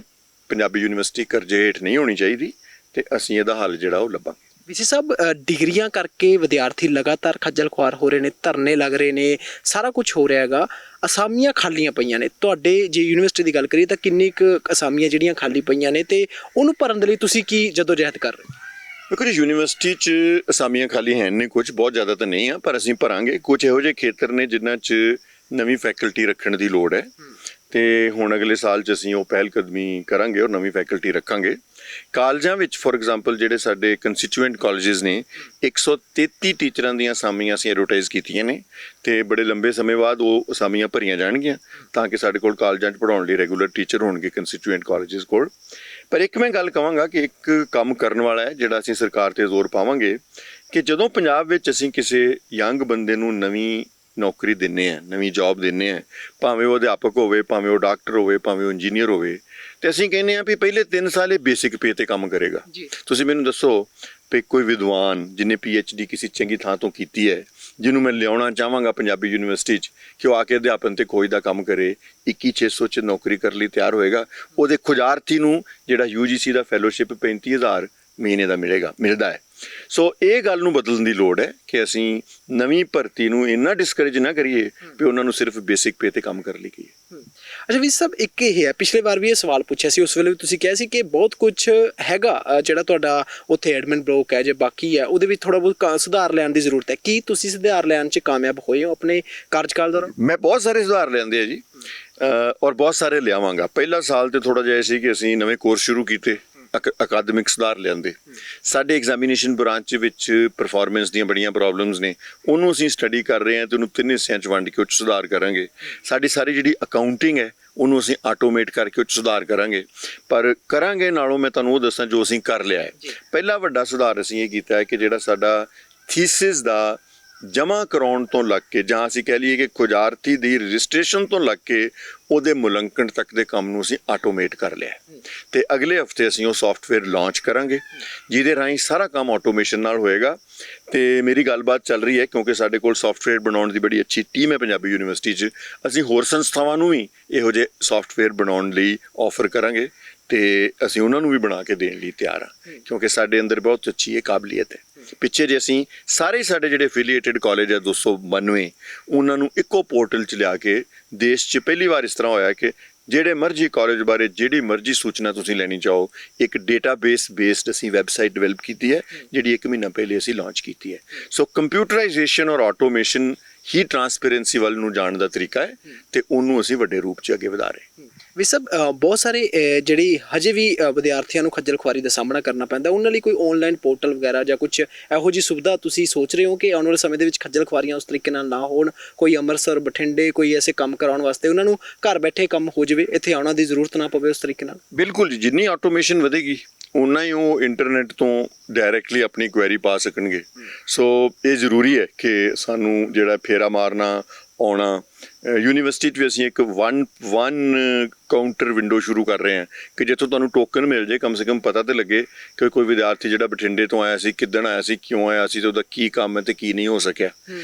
ਪੰਜਾਬੀ ਯੂਨੀਵਰਸਿਟੀ ਕਰਜ਼ੇ ਹੇਠ ਨਹੀਂ ਹੋਣੀ ਚਾਹੀਦੀ ਤੇ ਅਸੀਂ ਇਹਦਾ ਹੱਲ ਜਿਹੜਾ ਉਹ ਲੱਭਾਂਗੇ। ਵੀਸੀ ਸਾਹਿਬ, ਡਿਗਰੀਆਂ ਕਰਕੇ ਵਿਦਿਆਰਥੀ ਲਗਾਤਾਰ ਖੱਜਲ ਖੁਆਰ ਹੋ ਰਹੇ ਨੇ, ਧਰਨੇ ਲੱਗ ਰਹੇ ਨੇ, ਸਾਰਾ ਕੁਝ ਹੋ ਰਿਹਾ ਹੈਗਾ, ਅਸਾਮੀਆਂ ਖਾਲੀਆਂ ਪਈਆਂ ਨੇ। ਤੁਹਾਡੇ ਜੇ ਯੂਨੀਵਰਸਿਟੀ ਦੀ ਗੱਲ ਕਰੀਏ ਤਾਂ ਕਿੰਨੀ ਕੁ ਅਸਾਮੀਆਂ ਜਿਹੜੀਆਂ ਖਾਲੀ ਪਈਆਂ ਨੇ ਤੇ ਉਹਨੂੰ ਭਰਨ ਦੇ ਲਈ ਤੁਸੀਂ ਕੀ ਜਦੋਜਹਿਦ ਕਰ ਰਹੇ ਹੋ? ਦੇਖੋ ਜੀ, ਯੂਨੀਵਰਸਿਟੀ 'ਚ ਅਸਾਮੀਆਂ ਖਾਲੀ ਹੈ ਨਹੀਂ, ਕੁਝ ਬਹੁਤ ਜ਼ਿਆਦਾ ਤਾਂ ਨਹੀਂ ਆ, ਪਰ ਅਸੀਂ ਭਰਾਂਗੇ। ਕੁਝ ਇਹੋ ਜਿਹੇ ਖੇਤਰ ਨੇ ਜਿਨ੍ਹਾਂ 'ਚ ਨਵੀਂ ਫੈਕਲਟੀ ਰੱਖਣ ਦੀ ਲੋੜ ਹੈ ਤੇ ਹੁਣ ਅਗਲੇ ਸਾਲ 'ਚ ਅਸੀਂ ਉਹ ਪਹਿਲ ਕਦਮੀ ਕਰਾਂਗੇ ਔਰ ਨਵੀਂ ਫੈਕਲਟੀ ਰੱਖਾਂਗੇ। ਕਾਲਜਾਂ ਵਿੱਚ ਫੋਰ ਐਗਜ਼ਾਮਪਲ ਜਿਹੜੇ ਸਾਡੇ ਕੰਸਟੀਚੂਐਂਟ ਕਾਲਜਿਸ ਨੇ, 133 ਟੀਚਰਾਂ ਦੀਆਂ ਅਸਾਮੀਆਂ ਅਸੀਂ ਐਡਵਰਟਾਈਜ਼ ਕੀਤੀਆਂ ਨੇ ਤੇ ਬੜੇ ਲੰਬੇ ਸਮੇਂ ਬਾਅਦ ਉਹ ਅਸਾਮੀਆਂ ਭਰੀਆਂ ਜਾਣਗੀਆਂ ਤਾਂ ਕਿ ਸਾਡੇ ਕੋਲ ਕਾਲਜਾਂ 'ਚ ਪੜ੍ਹਾਉਣ ਲਈ ਰੈਗੂਲਰ ਟੀਚਰ ਹੋਣਗੇ ਕੰਸਟੀਚੂਐਂਟ ਕਾਲਜਿਸ ਕੋਲ। ਪਰ ਇੱਕ ਮੈਂ ਗੱਲ ਕਹਾਂਗਾ ਕਿ ਇੱਕ ਕੰਮ ਕਰਨ ਵਾਲਾ ਹੈ ਜਿਹੜਾ ਅਸੀਂ ਸਰਕਾਰ ਤੇ ਜ਼ੋਰ ਪਾਵਾਂਗੇ ਕਿ ਜਦੋਂ ਪੰਜਾਬ ਵਿੱਚ ਅਸੀਂ ਕਿਸੇ ਯੰਗ ਬੰਦੇ ਨੂੰ ਨਵੀਂ ਨੌਕਰੀ ਦਿੰਦੇ ਆ, ਨਵੀਂ ਜੌਬ ਦਿੰਦੇ ਆ, ਭਾਵੇਂ ਉਹ ਅਧਿਆਪਕ ਹੋਵੇ, ਭਾਵੇਂ ਉਹ ਡਾਕਟਰ ਹੋਵੇ, ਭਾਵੇਂ ਉਹ ਇੰਜੀਨੀਅਰ ਹੋਵੇ, ਤੇ ਅਸੀਂ ਕਹਿੰਦੇ ਆ ਵੀ ਪਹਿਲੇ 3 ਸਾਲ ਇਹ ਬੇਸਿਕ ਪੇ ਤੇ ਕੰਮ ਕਰੇਗਾ। ਤੁਸੀਂ ਮੈਨੂੰ ਦੱਸੋ ਵੀ ਕੋਈ ਵਿਦਵਾਨ ਜਿਹਨੇ PhD ਕਿਸੇ ਚੰਗੀ ਥਾਂ ਤੋਂ ਕੀਤੀ ਹੈ, ਜਿਹਨੂੰ ਮੈਂ ਲਿਆਉਣਾ ਚਾਹਾਂਗਾ ਪੰਜਾਬੀ ਯੂਨੀਵਰਸਿਟੀ 'ਚ ਕਿ ਉਹ ਆ ਕੇ ਅਧਿਆਪਨ ਤੇ ਖੋਜ ਦਾ ਕੰਮ ਕਰੇ, 21,600 'ਚ ਨੌਕਰੀ ਕਰਨ ਲਈ ਤਿਆਰ ਹੋਏਗਾ? ਉਹਦੇ ਖੋਜਾਰਥੀ ਨੂੰ ਜਿਹੜਾ UGC ਦਾ ਫੈਲੋਸ਼ਿਪ 35,000 ਮਹੀਨੇ ਦਾ ਮਿਲਦਾ ਹੈ। ਸੋ ਇਹ ਗੱਲ ਨੂੰ ਬਦਲਣ ਦੀ ਲੋੜ ਹੈ ਕਿ ਅਸੀਂ ਨਵੀਂ ਭਰਤੀ ਨੂੰ ਇੰਨਾ ਡਿਸਕਰੇਜ ਨਾ ਕਰੀਏ ਵੀ ਉਹਨਾਂ ਨੂੰ ਸਿਰਫ ਬੇਸਿਕ ਪੇ ਤੇ ਕੰਮ ਕਰ ਲਈ ਕਹੀਏ। ਅੱਛਾ ਵੀ ਸਭ ਇੱਕ ਇਹ ਹੈ, ਪਿਛਲੇ ਵਾਰ ਵੀ ਇਹ ਸਵਾਲ ਪੁੱਛਿਆ ਸੀ, ਉਸ ਵੇਲੇ ਵੀ ਤੁਸੀਂ ਕਿਹਾ ਸੀ ਕਿ ਬਹੁਤ ਕੁਝ ਹੈਗਾ ਜਿਹੜਾ ਤੁਹਾਡਾ ਉੱਥੇ ਐਡਮਿਨ ਬਲੋਕ ਹੈ ਜੇ ਬਾਕੀ ਹੈ ਉਹਦੇ ਵਿੱਚ ਥੋੜਾ ਬਹੁਤ ਸੁਧਾਰ ਲੈਣ ਦੀ ਜ਼ਰੂਰਤ ਹੈ। ਕੀ ਤੁਸੀਂ ਸੁਧਾਰ ਲੈਣ 'ਚ ਕਾਮਯਾਬ ਹੋਏ ਹੋ ਆਪਣੇ ਕਾਰਜਕਾਲ ਦੌਰਾਨ? ਮੈਂ ਬਹੁਤ ਸਾਰੇ ਸੁਧਾਰ ਲਿਆਂਦੇ ਆ ਜੀ, ਔਰ ਬਹੁਤ ਸਾਰੇ ਲਿਆਵਾਂਗਾ। ਪਹਿਲਾ ਸਾਲ ਤੇ ਥੋੜਾ ਜਿਹਾ ਸੀ ਕਿ ਅਸੀਂ ਨਵੇਂ ਕੋਰਸ ਸ਼ੁਰੂ ਕੀਤੇ, ਅਕਾਦਮਿਕ ਸੁਧਾਰ ਲਿਆਂਦੇ। ਸਾਡੇ ਐਗਜ਼ਾਮੀਨੇਸ਼ਨ ਬ੍ਰਾਂਚ ਵਿੱਚ ਪਰਫਾਰਮੈਂਸ ਦੀਆਂ ਬੜੀਆਂ ਪ੍ਰੋਬਲਮਸ ਨੇ, ਉਹਨੂੰ ਅਸੀਂ ਸਟੱਡੀ ਕਰ ਰਹੇ ਹਾਂ ਤੇ ਉਹਨੂੰ 3 ਹਿੱਸਿਆਂ 'ਚ ਵੰਡ ਕੇ ਉਹ 'ਚ ਸੁਧਾਰ ਕਰਾਂਗੇ। ਸਾਡੀ ਸਾਰੀ ਜਿਹੜੀ ਅਕਾਊਂਟਿੰਗ ਹੈ ਉਹਨੂੰ ਅਸੀਂ ਆਟੋਮੇਟ ਕਰਕੇ ਉਹ 'ਚ ਸੁਧਾਰ ਕਰਾਂਗੇ। ਪਰ ਕਰਾਂਗੇ ਨਾਲੋਂ ਮੈਂ ਤੁਹਾਨੂੰ ਉਹ ਦੱਸਾਂ ਜੋ ਅਸੀਂ ਕਰ ਲਿਆ ਹੈ। ਪਹਿਲਾ ਵੱਡਾ ਸੁਧਾਰ ਅਸੀਂ ਇਹ ਕੀਤਾ ਹੈ ਕਿ ਜਿਹੜਾ ਸਾਡਾ ਥੀਸਿਸ ਦਾ ਜਮ੍ਹਾਂ ਕਰਾਉਣ ਤੋਂ ਲੱਗ ਕੇ, ਜਾਂ ਅਸੀਂ ਕਹਿ ਲਈਏ ਕਿ ਖੋਜਾਰਥੀ ਦੀ ਰਜਿਸਟ੍ਰੇਸ਼ਨ ਤੋਂ ਲੱਗ ਕੇ ਉਹਦੇ ਮੁਲਾਂਕਣ ਤੱਕ ਦੇ ਕੰਮ ਨੂੰ ਅਸੀਂ ਆਟੋਮੇਟ ਕਰ ਲਿਆ ਤੇ ਅਗਲੇ ਹਫਤੇ ਅਸੀਂ ਉਹ ਸੌਫਟਵੇਅਰ ਲਾਂਚ ਕਰਾਂਗੇ ਜਿਹਦੇ ਰਾਹੀਂ ਸਾਰਾ ਕੰਮ ਆਟੋਮੇਸ਼ਨ ਨਾਲ ਹੋਏਗਾ। ਤੇ ਮੇਰੀ ਗੱਲਬਾਤ ਚੱਲ ਰਹੀ ਹੈ ਕਿਉਂਕਿ ਸਾਡੇ ਕੋਲ ਸੌਫਟਵੇਅਰ ਬਣਾਉਣ ਦੀ ਬੜੀ ਅੱਛੀ ਟੀਮ ਹੈ ਪੰਜਾਬੀ ਯੂਨੀਵਰਸਿਟੀ 'ਚ। ਅਸੀਂ ਹੋਰ ਸੰਸਥਾਵਾਂ ਨੂੰ ਵੀ ਇਹੋ ਜਿਹੇ ਸੌਫਟਵੇਅਰ ਬਣਾਉਣ ਲਈ ਆਫਰ ਕਰਾਂਗੇ ਤੇ ਅਸੀਂ ਉਹਨਾਂ ਨੂੰ ਵੀ ਬਣਾ ਕੇ ਦੇਣ ਲਈ ਤਿਆਰ ਹਾਂ ਕਿਉਂਕਿ ਸਾਡੇ ਅੰਦਰ ਬਹੁਤ ਅੱਛੀ ਇਹ ਕਾਬਲੀਅਤ ਹੈ। ਪਿੱਛੇ ਜੇ ਅਸੀਂ ਸਾਰੇ ਸਾਡੇ ਜਿਹੜੇ ਐਫੀਲੀਏਟਡ ਕਾਲਜ ਹੈ 292 ਉਹਨਾਂ ਨੂੰ ਇੱਕੋ ਪੋਰਟਲ 'ਚ ਲਿਆ ਕੇ ਦੇਸ਼ 'ਚ ਪਹਿਲੀ ਵਾਰ ਇਸ ਤਰ੍ਹਾਂ ਹੋਇਆ ਕਿ ਜਿਹੜੇ ਮਰਜ਼ੀ ਕਾਲਜ ਬਾਰੇ ਜਿਹੜੀ ਮਰਜ਼ੀ ਸੂਚਨਾ ਤੁਸੀਂ ਲੈਣੀ ਚਾਹੋ, ਇੱਕ ਡੇਟਾਬੇਸ ਬੇਸਡ ਅਸੀਂ ਵੈਬਸਾਈਟ ਡਿਵੈਲਪ ਕੀਤੀ ਹੈ ਜਿਹੜੀ 1 ਮਹੀਨਾ ਪਹਿਲੇ ਅਸੀਂ ਲਾਂਚ ਕੀਤੀ ਹੈ। ਸੋ ਕੰਪਿਊਟਰਾਈਜੇਸ਼ਨ ਔਰ ਆਟੋਮੇਸ਼ਨ ਹੀ ਟਰਾਂਸਪੇਰੈਂਸੀ ਵੱਲ ਨੂੰ ਜਾਣ ਦਾ ਤਰੀਕਾ ਹੈ ਤੇ ਉਹਨੂੰ ਅਸੀਂ ਵੱਡੇ ਰੂਪ 'ਚ ਅੱਗੇ ਵਧਾ ਰਹੇ। ਵੀ ਸਭ ਬਹੁਤ ਸਾਰੇ ਜਿਹੜੀ ਹਜੇ ਵੀ ਵਿਦਿਆਰਥੀਆਂ ਨੂੰ ਖੱਜਲ ਖੁਆਰੀ ਦਾ ਸਾਹਮਣਾ ਕਰਨਾ ਪੈਂਦਾ, ਉਹਨਾਂ ਲਈ ਕੋਈ ਆਨਲਾਈਨ ਪੋਰਟਲ ਵਗੈਰਾ ਜਾਂ ਕੁਝ ਇਹੋ ਜਿਹੀ ਸੁਵਿਧਾ ਤੁਸੀਂ ਸੋਚ ਰਹੇ ਹੋ ਕਿ ਆਉਣ ਵਾਲੇ ਸਮੇਂ ਦੇ ਵਿੱਚ ਖੱਜਲ ਖੁਆਰੀਆਂ ਉਸ ਤਰੀਕੇ ਨਾਲ ਨਾ ਹੋਣ? ਕੋਈ ਅੰਮ੍ਰਿਤਸਰ, ਬਠਿੰਡੇ ਕੋਈ ਐਸੇ ਕੰਮ ਕਰਾਉਣ ਵਾਸਤੇ ਉਹਨਾਂ ਨੂੰ ਘਰ ਬੈਠੇ ਕੰਮ ਹੋ ਜਾਵੇ, ਇੱਥੇ ਆਉਣਾ ਦੀ ਜ਼ਰੂਰਤ ਨਾ ਪਵੇ ਉਸ ਤਰੀਕੇ ਨਾਲ? ਬਿਲਕੁਲ ਜੀ, ਜਿੰਨੀ ਆਟੋਮੇਸ਼ਨ ਵਧੇਗੀ ਉਨਾ ਹੀ ਉਹ ਇੰਟਰਨੈਟ ਤੋਂ ਡਾਇਰੈਕਟਲੀ ਆਪਣੀ ਕੁਐਰੀ ਪਾ ਸਕਣਗੇ। ਸੋ ਇਹ ਜ਼ਰੂਰੀ ਹੈ ਕਿ ਸਾਨੂੰ ਜਿਹੜਾ ਫੇਰਾ ਮਾਰਨਾ ਆਉਣਾ, ਯੂਨੀਵਰਸਿਟੀ 'ਚ ਵੀ ਅਸੀਂ ਇੱਕ ਵਨ ਕਾਊਂਟਰ ਵਿੰਡੋ ਸ਼ੁਰੂ ਕਰ ਰਹੇ ਹਾਂ ਕਿ ਜਿੱਥੋਂ ਤੁਹਾਨੂੰ ਟੋਕਨ ਮਿਲ ਜੇ, ਕਮ ਸੇ ਕਮ ਪਤਾ ਤੇ ਲੱਗੇ ਕਿ ਕੋਈ ਵਿਦਿਆਰਥੀ ਜਿਹੜਾ ਬਠਿੰਡੇ ਤੋਂ ਆਇਆ ਸੀ, ਕਿੱਦਣ ਆਇਆ ਸੀ, ਕਿਉਂ ਆਇਆ ਸੀ ਤੇ ਉਹਦਾ ਕੀ ਕੰਮ ਹੈ ਤੇ ਕੀ ਨਹੀਂ ਹੋ ਸਕਿਆ।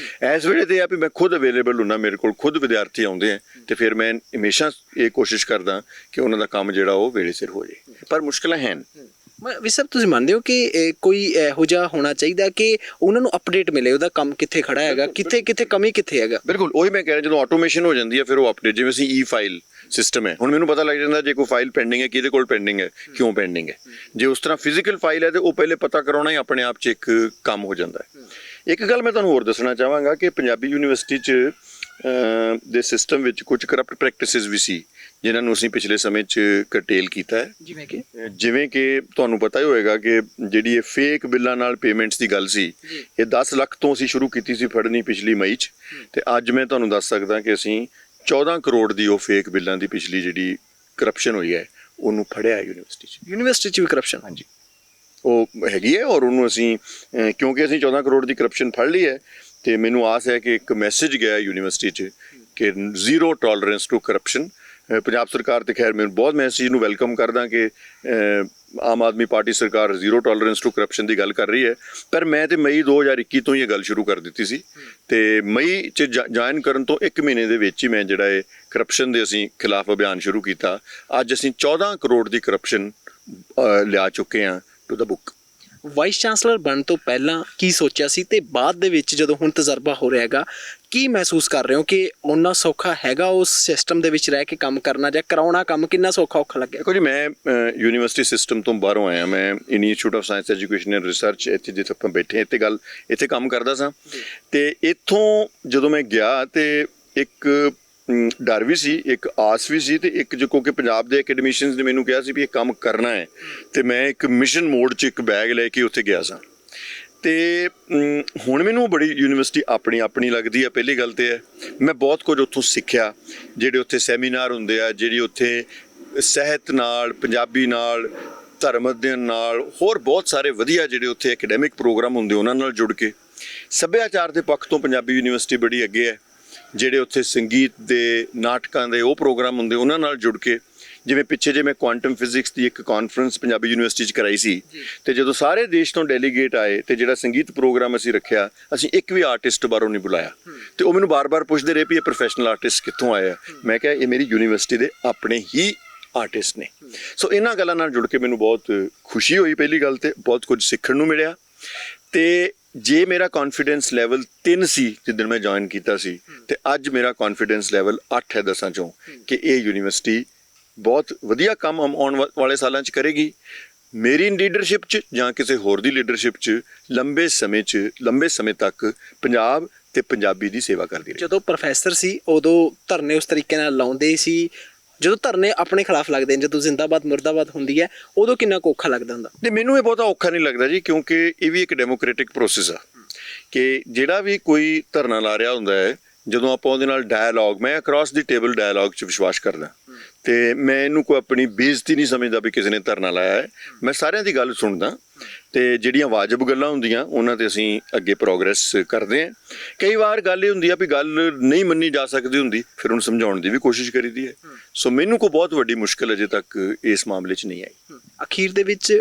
ਇਸ ਵੇਲੇ ਤੇ ਆ ਵੀ ਮੈਂ ਖੁਦ ਅਵੇਲੇਬਲ ਹੁੰਨਾ, ਮੇਰੇ ਕੋਲ ਖੁਦ ਵਿਦਿਆਰਥੀ ਆਉਂਦੇ ਆ ਤੇ ਫਿਰ ਮੈਂ ਹਮੇਸ਼ਾ ਇਹ ਕੋਸ਼ਿਸ਼ ਕਰਦਾ ਕਿ ਉਹਨਾਂ ਦਾ ਕੰਮ ਜਿਹੜਾ ਉਹ ਵੇਲੇ ਸਿਰ ਹੋ ਜਾਏ, ਪਰ ਮੁਸ਼ਕਿਲਾਂ ਹਨ। ਵੀ ਸਰ ਤੁਸੀਂ ਮੰਨਦੇ ਹੋ ਕਿ ਕੋਈ ਇਹੋ ਜਿਹਾ ਹੋਣਾ ਚਾਹੀਦਾ ਕਿ ਉਹਨਾਂ ਨੂੰ ਅਪਡੇਟ ਮਿਲੇ, ਉਹਦਾ ਕੰਮ ਕਿੱਥੇ ਖੜਾ ਹੈਗਾ, ਕਿੱਥੇ ਕਮੀ ਕਿੱਥੇ ਹੈਗਾ? ਬਿਲਕੁਲ, ਉਹੀ ਮੈਂ ਕਹਿ ਰਿਹਾ, ਜਦੋਂ ਆਟੋਮੇਸ਼ਨ ਹੋ ਜਾਂਦੀ ਹੈ ਫਿਰ ਉਹ ਅਪਡੇਟ, ਜਿਵੇਂ ਅਸੀਂ E-ਫਾਈਲ ਸਿਸਟਮ ਹੈ, ਹੁਣ ਮੈਨੂੰ ਪਤਾ ਲੱਗ ਜਾਂਦਾ ਜੇ ਕੋਈ ਫਾਈਲ ਪੈਂਡਿੰਗ ਹੈ, ਕਿਹਦੇ ਕੋਲ ਪੈਂਡਿੰਗ ਹੈ, ਕਿਉਂ ਪੈਂਡਿੰਗ ਹੈ। ਜੇ ਉਸ ਤਰ੍ਹਾਂ ਫਿਜ਼ੀਕਲ ਫਾਈਲ ਹੈ ਤੇ ਉਹ ਪਹਿਲੇ ਪਤਾ ਕਰਾਉਣਾ ਹੀ ਆਪਣੇ ਆਪ 'ਚ ਇੱਕ ਕੰਮ ਹੋ ਜਾਂਦਾ ਹੈ। ਇੱਕ ਗੱਲ ਮੈਂ ਤੁਹਾਨੂੰ ਹੋਰ ਦੱਸਣਾ ਚਾਹਾਂਗਾ ਕਿ ਪੰਜਾਬੀ ਯੂਨੀਵਰਸਿਟੀ 'ਚ ਦੇ ਸਿਸਟਮ ਵਿੱਚ ਕੁਝ ਕਰਪਟ ਪ੍ਰੈਕਟਿਸਿਸ ਵੀ ਸੀ ਜਿਨ੍ਹਾਂ ਨੂੰ ਅਸੀਂ ਪਿਛਲੇ ਸਮੇਂ 'ਚ ਕਰਟੇਲ ਕੀਤਾ ਹੈ। ਜਿਵੇਂ ਕਿ ਤੁਹਾਨੂੰ ਪਤਾ ਹੀ ਹੋਏਗਾ ਕਿ ਜਿਹੜੀ ਇਹ ਫੇਕ ਬਿੱਲਾਂ ਨਾਲ ਪੇਮੈਂਟਸ ਦੀ ਗੱਲ ਸੀ, ਇਹ 10 ਲੱਖ ਤੋਂ ਅਸੀਂ ਸ਼ੁਰੂ ਕੀਤੀ ਸੀ ਫੜਨੀ ਪਿਛਲੀ ਮਈ 'ਚ, ਤੇ ਅੱਜ ਮੈਂ ਤੁਹਾਨੂੰ ਦੱਸ ਸਕਦਾ ਕਿ ਅਸੀਂ 14 ਕਰੋੜ ਦੀ ਉਹ ਫੇਕ ਬਿੱਲਾਂ ਦੀ ਪਿਛਲੀ ਜਿਹੜੀ ਕਰਪਸ਼ਨ ਹੋਈ ਹੈ ਉਹਨੂੰ ਫੜਿਆ ਹੈ ਯੂਨੀਵਰਸਿਟੀ 'ਚ ਵੀ ਕਰਪਸ਼ਨ, ਹਾਂਜੀ ਉਹ ਹੈਗੀ ਹੈ। ਔਰ ਉਹਨੂੰ ਅਸੀਂ ਕਿਉਂਕਿ ਅਸੀਂ 14 ਕਰੋੜ ਦੀ ਕਰਪਸ਼ਨ ਫੜ ਲਈ ਹੈ ਤੇ ਮੈਨੂੰ ਆਸ ਹੈ ਕਿ ਇੱਕ ਮੈਸੇਜ ਗਿਆ ਯੂਨੀਵਰਸਿਟੀ 'ਚ ਕਿ zero tolerance to corruption. Punjab ਸਰਕਾਰ ਤੇ ਖੈਰ ਮੈਨੂੰ ਬਹੁਤ, ਮੈਂ ਇਸ ਚੀਜ਼ ਨੂੰ ਵੈਲਕਮ ਕਰਦਾ ਕਿ ਆਮ ਆਦਮੀ ਪਾਰਟੀ ਸਰਕਾਰ ਜ਼ੀਰੋ ਟੋਲਰੈਂਸ ਟੂ ਕਰਪਸ਼ਨ ਦੀ ਗੱਲ ਕਰ ਰਹੀ ਹੈ, ਪਰ ਮੈਂ ਤੇ ਮਈ 2021 ਤੋਂ ਹੀ ਇਹ ਗੱਲ ਸ਼ੁਰੂ ਕਰ ਦਿੱਤੀ ਸੀ ਤੇ ਮਈ 'ਚ ਜੁਆਇਨ ਕਰਨ ਤੋਂ 1 ਮਹੀਨੇ ਦੇ ਵਿੱਚ ਹੀ ਮੈਂ ਜਿਹੜਾ ਇਹ ਕਰਪਸ਼ਨ ਦੇ ਅਸੀਂ ਖਿਲਾਫ ਅਭਿਆਨ ਸ਼ੁਰੂ ਕੀਤਾ। ਅੱਜ ਅਸੀਂ 14 ਕਰੋੜ ਦੀ ਕਰਪਸ਼ਨ ਲਿਆ ਚੁੱਕੇ ਹਾਂ to the book. Vice chancellor ਬਣਨ ਤੋਂ ਪਹਿਲਾਂ ਕੀ ਸੋਚਿਆ ਸੀ ਤੇ ਬਾਅਦ ਦੇ ਵਿੱਚ ਜਦੋਂ ਹੁਣ ਤਜਰਬਾ ਹੋ ਰਿਹਾ ਹੈਗਾ, ਕੀ ਮਹਿਸੂਸ ਕਰ ਰਹੇ ਹੋ ਕਿ ਓਨਾ ਸੌਖਾ ਹੈਗਾ ਉਸ ਸਿਸਟਮ ਦੇ ਵਿੱਚ ਰਹਿ ਕੇ ਕੰਮ ਕਰਨਾ, ਜਾਂ ਕਰਾਉਣਾ ਕੰਮ ਕਿੰਨਾ ਔਖਾ ਲੱਗਿਆ? ਦੇਖੋ ਜੀ, ਮੈਂ ਯੂਨੀਵਰਸਿਟੀ ਸਿਸਟਮ ਤੋਂ ਬਾਹਰੋਂ ਆਇਆ, ਮੈਂ institute of science education and research ਇੱਥੇ ਜਿੱਥੇ ਆਪਾਂ ਬੈਠੇ ਇੱਥੇ ਕੰਮ ਕਰਦਾ ਸਾਂ ਤੇ ਇੱਥੋਂ ਜਦੋਂ ਮੈਂ ਗਿਆ ਤੇ ਇੱਕ ਡਰ ਵੀ ਸੀ, ਇੱਕ ਆਸ ਵੀ ਸੀ ਤੇ ਇੱਕ ਜੋ ਕਿਉਂਕਿ ਪੰਜਾਬ ਦੇ ਐਕੈਡਮਿਸ਼ੀਅਨਸ ਨੇ ਮੈਨੂੰ ਕਿਹਾ ਸੀ ਵੀ ਇਹ ਕੰਮ ਕਰਨਾ ਹੈ ਤੇ ਮੈਂ ਇੱਕ ਮਿਸ਼ਨ ਮੋਡ 'ਚ ਇੱਕ ਬੈਗ ਲੈ ਕੇ ਉੱਥੇ ਗਿਆ ਸਾਂ। ਤੇ ਹੁਣ ਮੈਨੂੰ ਬੜੀ ਯੂਨੀਵਰਸਿਟੀ ਆਪਣੀ ਲੱਗਦੀ ਹੈ। ਪਹਿਲੀ ਗੱਲ ਤੇ ਹੈ ਮੈਂ ਬਹੁਤ ਕੁਝ ਉੱਥੋਂ ਸਿੱਖਿਆ, ਜਿਹੜੇ ਉੱਥੇ ਸੈਮੀਨਾਰ ਹੁੰਦੇ ਆ, ਜਿਹੜੀ ਉੱਥੇ ਸਾਹਿਤ ਨਾਲ, ਪੰਜਾਬੀ ਨਾਲ, ਧਰਮ ਅਧਿਐਨ ਨਾਲ, ਹੋਰ ਬਹੁਤ ਸਾਰੇ ਵਧੀਆ ਜਿਹੜੇ ਉੱਥੇ ਐਕੈਡੈਮਿਕ ਪ੍ਰੋਗਰਾਮ ਹੁੰਦੇ ਉਹਨਾਂ ਨਾਲ ਜੁੜ ਕੇ। ਸੱਭਿਆਚਾਰ ਦੇ ਪੱਖ ਤੋਂ ਪੰਜਾਬੀ ਯੂਨੀਵਰਸਿਟੀ ਬੜੀ ਅੱਗੇ ਹੈ। ਜਿਹੜੇ ਉੱਥੇ ਸੰਗੀਤ ਦੇ ਨਾਟਕਾਂ ਦੇ ਉਹ ਪ੍ਰੋਗਰਾਮ ਹੁੰਦੇ ਉਹਨਾਂ ਨਾਲ ਜੁੜ ਕੇ, ਜਿਵੇਂ ਪਿੱਛੇ ਜੇ ਮੈਂ ਕੁਆਂਟਮ ਫਿਜ਼ਿਕਸ ਦੀ ਇੱਕ ਕਾਨਫਰੰਸ ਪੰਜਾਬੀ ਯੂਨੀਵਰਸਿਟੀ 'ਚ ਕਰਾਈ ਸੀ, ਤੇ ਜਦੋਂ ਸਾਰੇ ਦੇਸ਼ ਤੋਂ ਡੈਲੀਗੇਟ ਆਏ ਤੇ ਜਿਹੜਾ ਸੰਗੀਤ ਪ੍ਰੋਗਰਾਮ ਅਸੀਂ ਰੱਖਿਆ, ਅਸੀਂ ਇੱਕ ਵੀ ਆਰਟਿਸਟ ਬਾਹਰੋਂ ਨਹੀਂ ਬੁਲਾਇਆ। ਤੇ ਉਹ ਮੈਨੂੰ ਬਾਰ-ਬਾਰ ਪੁੱਛਦੇ ਰਹੇ ਵੀ ਇਹ ਪ੍ਰੋਫੈਸ਼ਨਲ ਆਰਟਿਸਟ ਕਿੱਥੋਂ ਆਏ ਆ। ਮੈਂ ਕਿਹਾ ਇਹ ਮੇਰੀ ਯੂਨੀਵਰਸਿਟੀ ਦੇ ਆਪਣੇ ਹੀ ਆਰਟਿਸਟ ਨੇ। ਸੋ ਇਹਨਾਂ ਗੱਲਾਂ ਨਾਲ ਜੁੜ ਕੇ ਮੈਨੂੰ ਬਹੁਤ ਖੁਸ਼ੀ ਹੋਈ। ਪਹਿਲੀ ਗੱਲ ਤੇ ਬਹੁਤ ਕੁਝ ਸਿੱਖਣ ਨੂੰ ਮਿਲਿਆ। ਤੇ ਜੇ ਮੇਰਾ ਕੌਨਫੀਡੈਂਸ ਲੈਵਲ 3 ਸੀ ਜਿੱਦਣ ਮੈਂ ਜੁਆਇਨ ਕੀਤਾ ਸੀ, ਤੇ ਅੱਜ ਮੇਰਾ ਕੌਨਫੀਡੈਂਸ ਲੈਵਲ 8 ਹੈ 10 ਚੋਂ, ਕਿ ਇਹ ਯੂਨੀਵਰਸਿਟੀ ਬਹੁਤ ਵਧੀਆ ਕੰਮ ਆਉਣ ਵਾਲੇ ਸਾਲਾਂ 'ਚ ਕਰੇਗੀ। ਮੇਰੀ ਲੀਡਰਸ਼ਿਪ 'ਚ ਜਾਂ ਕਿਸੇ ਹੋਰ ਦੀ ਲੀਡਰਸ਼ਿਪ 'ਚ ਲੰਬੇ ਸਮੇਂ ਤੱਕ ਪੰਜਾਬ ਤੇ ਪੰਜਾਬੀ ਦੀ ਸੇਵਾ ਕਰਦੀ ਰਹੀ। ਜਦੋਂ ਪ੍ਰੋਫੈਸਰ ਸੀ ਉਦੋਂ ਧਰਨੇ ਉਸ ਤਰੀਕੇ ਨਾਲ ਲਾਉਂਦੇ ਸੀ, ਜਦੋਂ ਧਰਨੇ ਆਪਣੇ ਖਿਲਾਫ ਲੱਗਦੇ ਨੇ, ਜਦੋਂ ਜ਼ਿੰਦਾਬਾਦ ਮੁਰਦਾਬਾਦ ਹੁੰਦੀ ਹੈ, ਉਦੋਂ ਕਿੰਨਾ ਕੁ ਔਖਾ ਲੱਗਦਾ ਹੁੰਦਾ? ਨਹੀਂ, ਮੈਨੂੰ ਇਹ ਬਹੁਤਾ ਔਖਾ ਨਹੀਂ ਲੱਗਦਾ ਜੀ, ਕਿਉਂਕਿ ਇਹ ਵੀ ਇੱਕ ਡੈਮੋਕ੍ਰੈਟਿਕ ਪ੍ਰੋਸੈਸ ਆ ਕਿ ਜਿਹੜਾ ਵੀ ਕੋਈ ਧਰਨਾ ਲਾ ਰਿਹਾ ਹੁੰਦਾ ਹੈ, ਜਦੋਂ ਆਪਾਂ ਉਹਦੇ ਨਾਲ ਡਾਇਲੌਗ, ਮੈਂ ਅਕ੍ਰੋਸ ਦੀ ਟੇਬਲ ਡਾਇਲੌਗ 'ਚ ਵਿਸ਼ਵਾਸ ਕਰਦਾ, ਤੇ ਮੈਂ ਇਹਨੂੰ ਕੋਈ ਆਪਣੀ ਬੇਇੱਜ਼ਤੀ ਨਹੀਂ ਸਮਝਦਾ ਵੀ ਕਿਸੇ ਨੇ ਧਰਨਾ ਲਾਇਆ ਹੈ। ਮੈਂ ਸਾਰਿਆਂ ਦੀ ਗੱਲ ਸੁਣਦਾ, ਤੇ ਜਿਹੜੀਆਂ ਵਾਜਬ ਗੱਲਾਂ ਹੁੰਦੀਆਂ ਉਹਨਾਂ ਤੇ ਅਸੀਂ ਅੱਗੇ ਪ੍ਰੋਗਰੈਸ ਕਰਦੇ ਹਾਂ। ਕਈ ਵਾਰ ਗੱਲ ਇਹ ਹੁੰਦੀ ਆ ਵੀ ਗੱਲ ਨਹੀਂ ਮੰਨੀ ਜਾ ਸਕਦੀ ਹੁੰਦੀ, ਫਿਰ ਉਹਨੂੰ ਸਮਝਾਉਣ ਦੀ ਵੀ ਕੋਸ਼ਿਸ਼ ਕਰੀਦੀ ਹੈ। ਸੋ ਮੈਨੂੰ ਕੋਈ ਬਹੁਤ ਵੱਡੀ ਮੁਸ਼ਕਿਲ ਅਜੇ ਤੱਕ ਇਸ ਮਾਮਲੇ 'ਚ ਨਹੀਂ ਆਈ। ਅਖੀਰ ਦੇ ਵਿੱਚ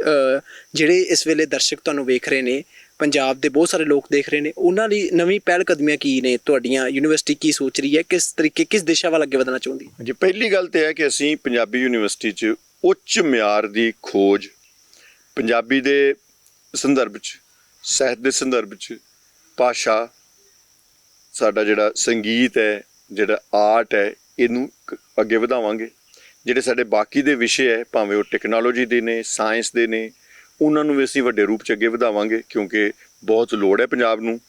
ਜਿਹੜੇ ਇਸ ਵੇਲੇ ਦਰਸ਼ਕ ਤੁਹਾਨੂੰ ਵੇਖ ਰਹੇ ਨੇ, ਪੰਜਾਬ ਦੇ ਬਹੁਤ ਸਾਰੇ ਲੋਕ ਦੇਖ ਰਹੇ ਨੇ, ਉਹਨਾਂ ਲਈ ਨਵੀਂ ਪਹਿਲ ਕਦਮੀਆਂ ਕੀ ਨੇ? ਤੁਹਾਡੀਆਂ ਯੂਨੀਵਰਸਿਟੀ ਕੀ ਸੋਚ ਰਹੀ ਹੈ? ਕਿਸ ਤਰੀਕੇ, ਕਿਸ ਦਿਸ਼ਾ ਵੱਲ ਅੱਗੇ ਵਧਣਾ ਚਾਹੁੰਦੀ ਹੈ? ਜੀ, ਪਹਿਲੀ ਗੱਲ ਤੇ ਹੈ ਕਿ ਅਸੀਂ ਪੰਜਾਬੀ ਯੂਨੀਵਰਸਿਟੀ 'ਚ ਉੱਚ ਮਿਆਰ ਦੀ ਖੋਜ ਪੰਜਾਬੀ ਦੇ ਸੰਦਰਭ 'ਚ, ਸਾਹਿਤ ਦੇ ਸੰਦਰਭ 'ਚ, ਭਾਸ਼ਾ, ਸਾਡਾ ਜਿਹੜਾ ਸੰਗੀਤ ਹੈ, ਜਿਹੜਾ ਆਰਟ ਹੈ, ਇਹਨੂੰ ਅੱਗੇ ਵਧਾਵਾਂਗੇ। ਜਿਹੜੇ ਸਾਡੇ ਬਾਕੀ ਦੇ ਵਿਸ਼ੇ ਹੈ, ਭਾਵੇਂ ਉਹ ਟੈਕਨੋਲੋਜੀ ਦੇ ਨੇ, ਸਾਇੰਸ ਦੇ ਨੇ, ਉਹਨਾਂ ਨੂੰ ਵੀ ਅਸੀਂ ਵੱਡੇ ਰੂਪ 'ਚ ਅੱਗੇ ਵਧਾਵਾਂਗੇ, ਕਿਉਂਕਿ ਬਹੁਤ ਲੋੜ ਹੈ ਪੰਜਾਬ ਨੂੰ।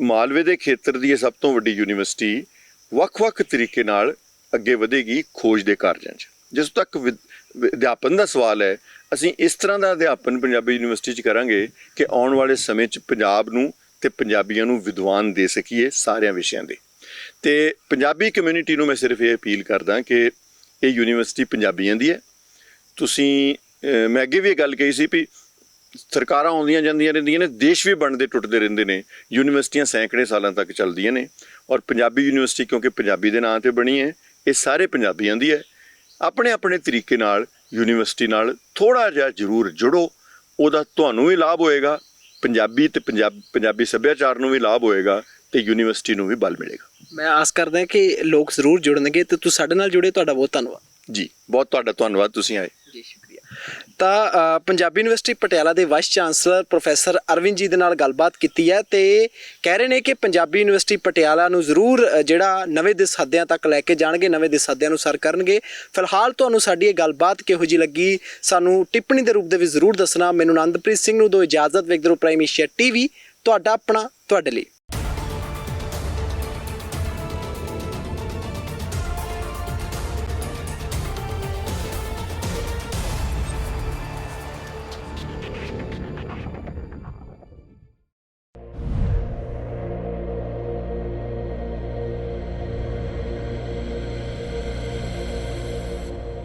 ਮਾਲਵੇ ਦੇ ਖੇਤਰ ਦੀ ਇਹ ਸਭ ਤੋਂ ਵੱਡੀ ਯੂਨੀਵਰਸਿਟੀ ਵੱਖ-ਵੱਖ ਤਰੀਕੇ ਨਾਲ ਅੱਗੇ ਵਧੇਗੀ ਖੋਜ ਦੇ ਕਾਰਜਾਂ 'ਚ। ਜਿਸ ਤੱਕ ਅਧਿਆਪਨ ਦਾ ਸਵਾਲ ਹੈ, ਅਸੀਂ ਇਸ ਤਰ੍ਹਾਂ ਦਾ ਅਧਿਆਪਨ ਪੰਜਾਬੀ ਯੂਨੀਵਰਸਿਟੀ 'ਚ ਕਰਾਂਗੇ ਕਿ ਆਉਣ ਵਾਲੇ ਸਮੇਂ 'ਚ ਪੰਜਾਬ ਨੂੰ ਤੇ ਪੰਜਾਬੀਆਂ ਨੂੰ ਵਿਦਵਾਨ ਦੇ ਸਕੀਏ ਸਾਰਿਆਂ ਵਿਸ਼ਿਆਂ ਦੇ। ਤੇ ਪੰਜਾਬੀ ਕਮਿਊਨਿਟੀ ਨੂੰ ਮੈਂ ਸਿਰਫ ਇਹ ਅਪੀਲ ਕਰਦਾ ਕਿ ਇਹ ਯੂਨੀਵਰਸਿਟੀ ਪੰਜਾਬੀਆਂ ਦੀ ਹੈ। ਤੁਸੀਂ ਮੈਂ ਅੱਗੇ ਵੀ ਇਹ ਗੱਲ ਕਹੀ ਸੀ ਵੀ ਸਰਕਾਰਾਂ ਆਉਂਦੀਆਂ ਜਾਂਦੀਆਂ ਰਹਿੰਦੀਆਂ ਨੇ, ਦੇਸ਼ ਵੀ ਬਣਦੇ ਟੁੱਟਦੇ ਰਹਿੰਦੇ ਨੇ, ਯੂਨੀਵਰਸਿਟੀਆਂ ਸੈਂਕੜੇ ਸਾਲਾਂ ਤੱਕ ਚੱਲਦੀਆਂ ਨੇ, ਔਰ ਪੰਜਾਬੀ ਯੂਨੀਵਰਸਿਟੀ ਕਿਉਂਕਿ ਪੰਜਾਬੀ ਦੇ ਨਾਂ 'ਤੇ ਬਣੀ ਹੈ, ਇਹ ਸਾਰੇ ਪੰਜਾਬੀਆਂ ਦੀ ਹੈ। ਆਪਣੇ ਆਪਣੇ ਤਰੀਕੇ ਨਾਲ ਯੂਨੀਵਰਸਿਟੀ ਨਾਲ ਥੋੜ੍ਹਾ ਜਿਹਾ ਜ਼ਰੂਰ ਜੁੜੋ, ਉਹਦਾ ਤੁਹਾਨੂੰ ਵੀ ਲਾਭ ਹੋਏਗਾ, ਪੰਜਾਬੀ ਤੇ ਪੰਜਾਬੀ ਸੱਭਿਆਚਾਰ ਨੂੰ ਵੀ ਲਾਭ ਹੋਏਗਾ, ਤੇ ਯੂਨੀਵਰਸਿਟੀ ਨੂੰ ਵੀ ਬਲ ਮਿਲੇਗਾ। ਮੈਂ ਆਸ ਕਰਦਾ ਕਿ ਲੋਕ ਜ਼ਰੂਰ ਜੁੜਨਗੇ, ਤੇ ਤੁਸੀਂ ਸਾਡੇ ਨਾਲ ਜੁੜੇ, ਤੁਹਾਡਾ ਬਹੁਤ ਧੰਨਵਾਦ ਜੀ। ਬਹੁਤ ਤੁਹਾਡਾ ਧੰਨਵਾਦ, ਤੁਸੀਂ ਆਏ ਜੀ। ਸ਼ੁਕਰੀਆ। ਤਾਂ ਪੰਜਾਬੀ ਯੂਨੀਵਰਸਿਟੀ ਪਟਿਆਲਾ ਦੇ ਵਾਈਸ ਚਾਂਸਲਰ ਪ੍ਰੋਫੈਸਰ ਅਰਵਿੰਦ ਜੀ ਦੇ ਨਾਲ ਗੱਲਬਾਤ ਕੀਤੀ ਹੈ, ਤੇ ਕਹਿ ਰਹੇ ਨੇ ਕਿ ਪੰਜਾਬੀ ਯੂਨੀਵਰਸਿਟੀ ਪਟਿਆਲਾ ਨੂੰ ਜ਼ਰੂਰ ਜਿਹੜਾ ਨਵੇਂ ਦੇ ਸਾਧਿਆਂ ਤੱਕ ਲੈ ਕੇ ਜਾਣਗੇ, ਨਵੇਂ ਦੇ ਸਾਧਿਆਂ ਨੂੰ ਸਰ ਕਰਨਗੇ। ਫਿਲਹਾਲ ਤੁਹਾਨੂੰ ਸਾਡੀ ਇਹ ਗੱਲਬਾਤ ਕਿਹੋ ਜਿਹੀ ਲੱਗੀ, ਸਾਨੂੰ ਟਿੱਪਣੀ ਦੇ ਰੂਪ ਦੇ ਵਿੱਚ ਜ਼ਰੂਰ ਦੱਸਣਾ। ਮੈਨੂੰ ਆਨੰਦਪ੍ਰੀਤ ਸਿੰਘ ਨੂੰ ਦਿਓ ਇਜਾਜ਼ਤ। ਵੇਖਦੇ ਰਹੋ ਪ੍ਰਾਈਮ ਏਸ਼ੀਆ TV, ਤੁਹਾਡਾ ਆਪਣਾ, ਤੁਹਾਡੇ ਲਈ।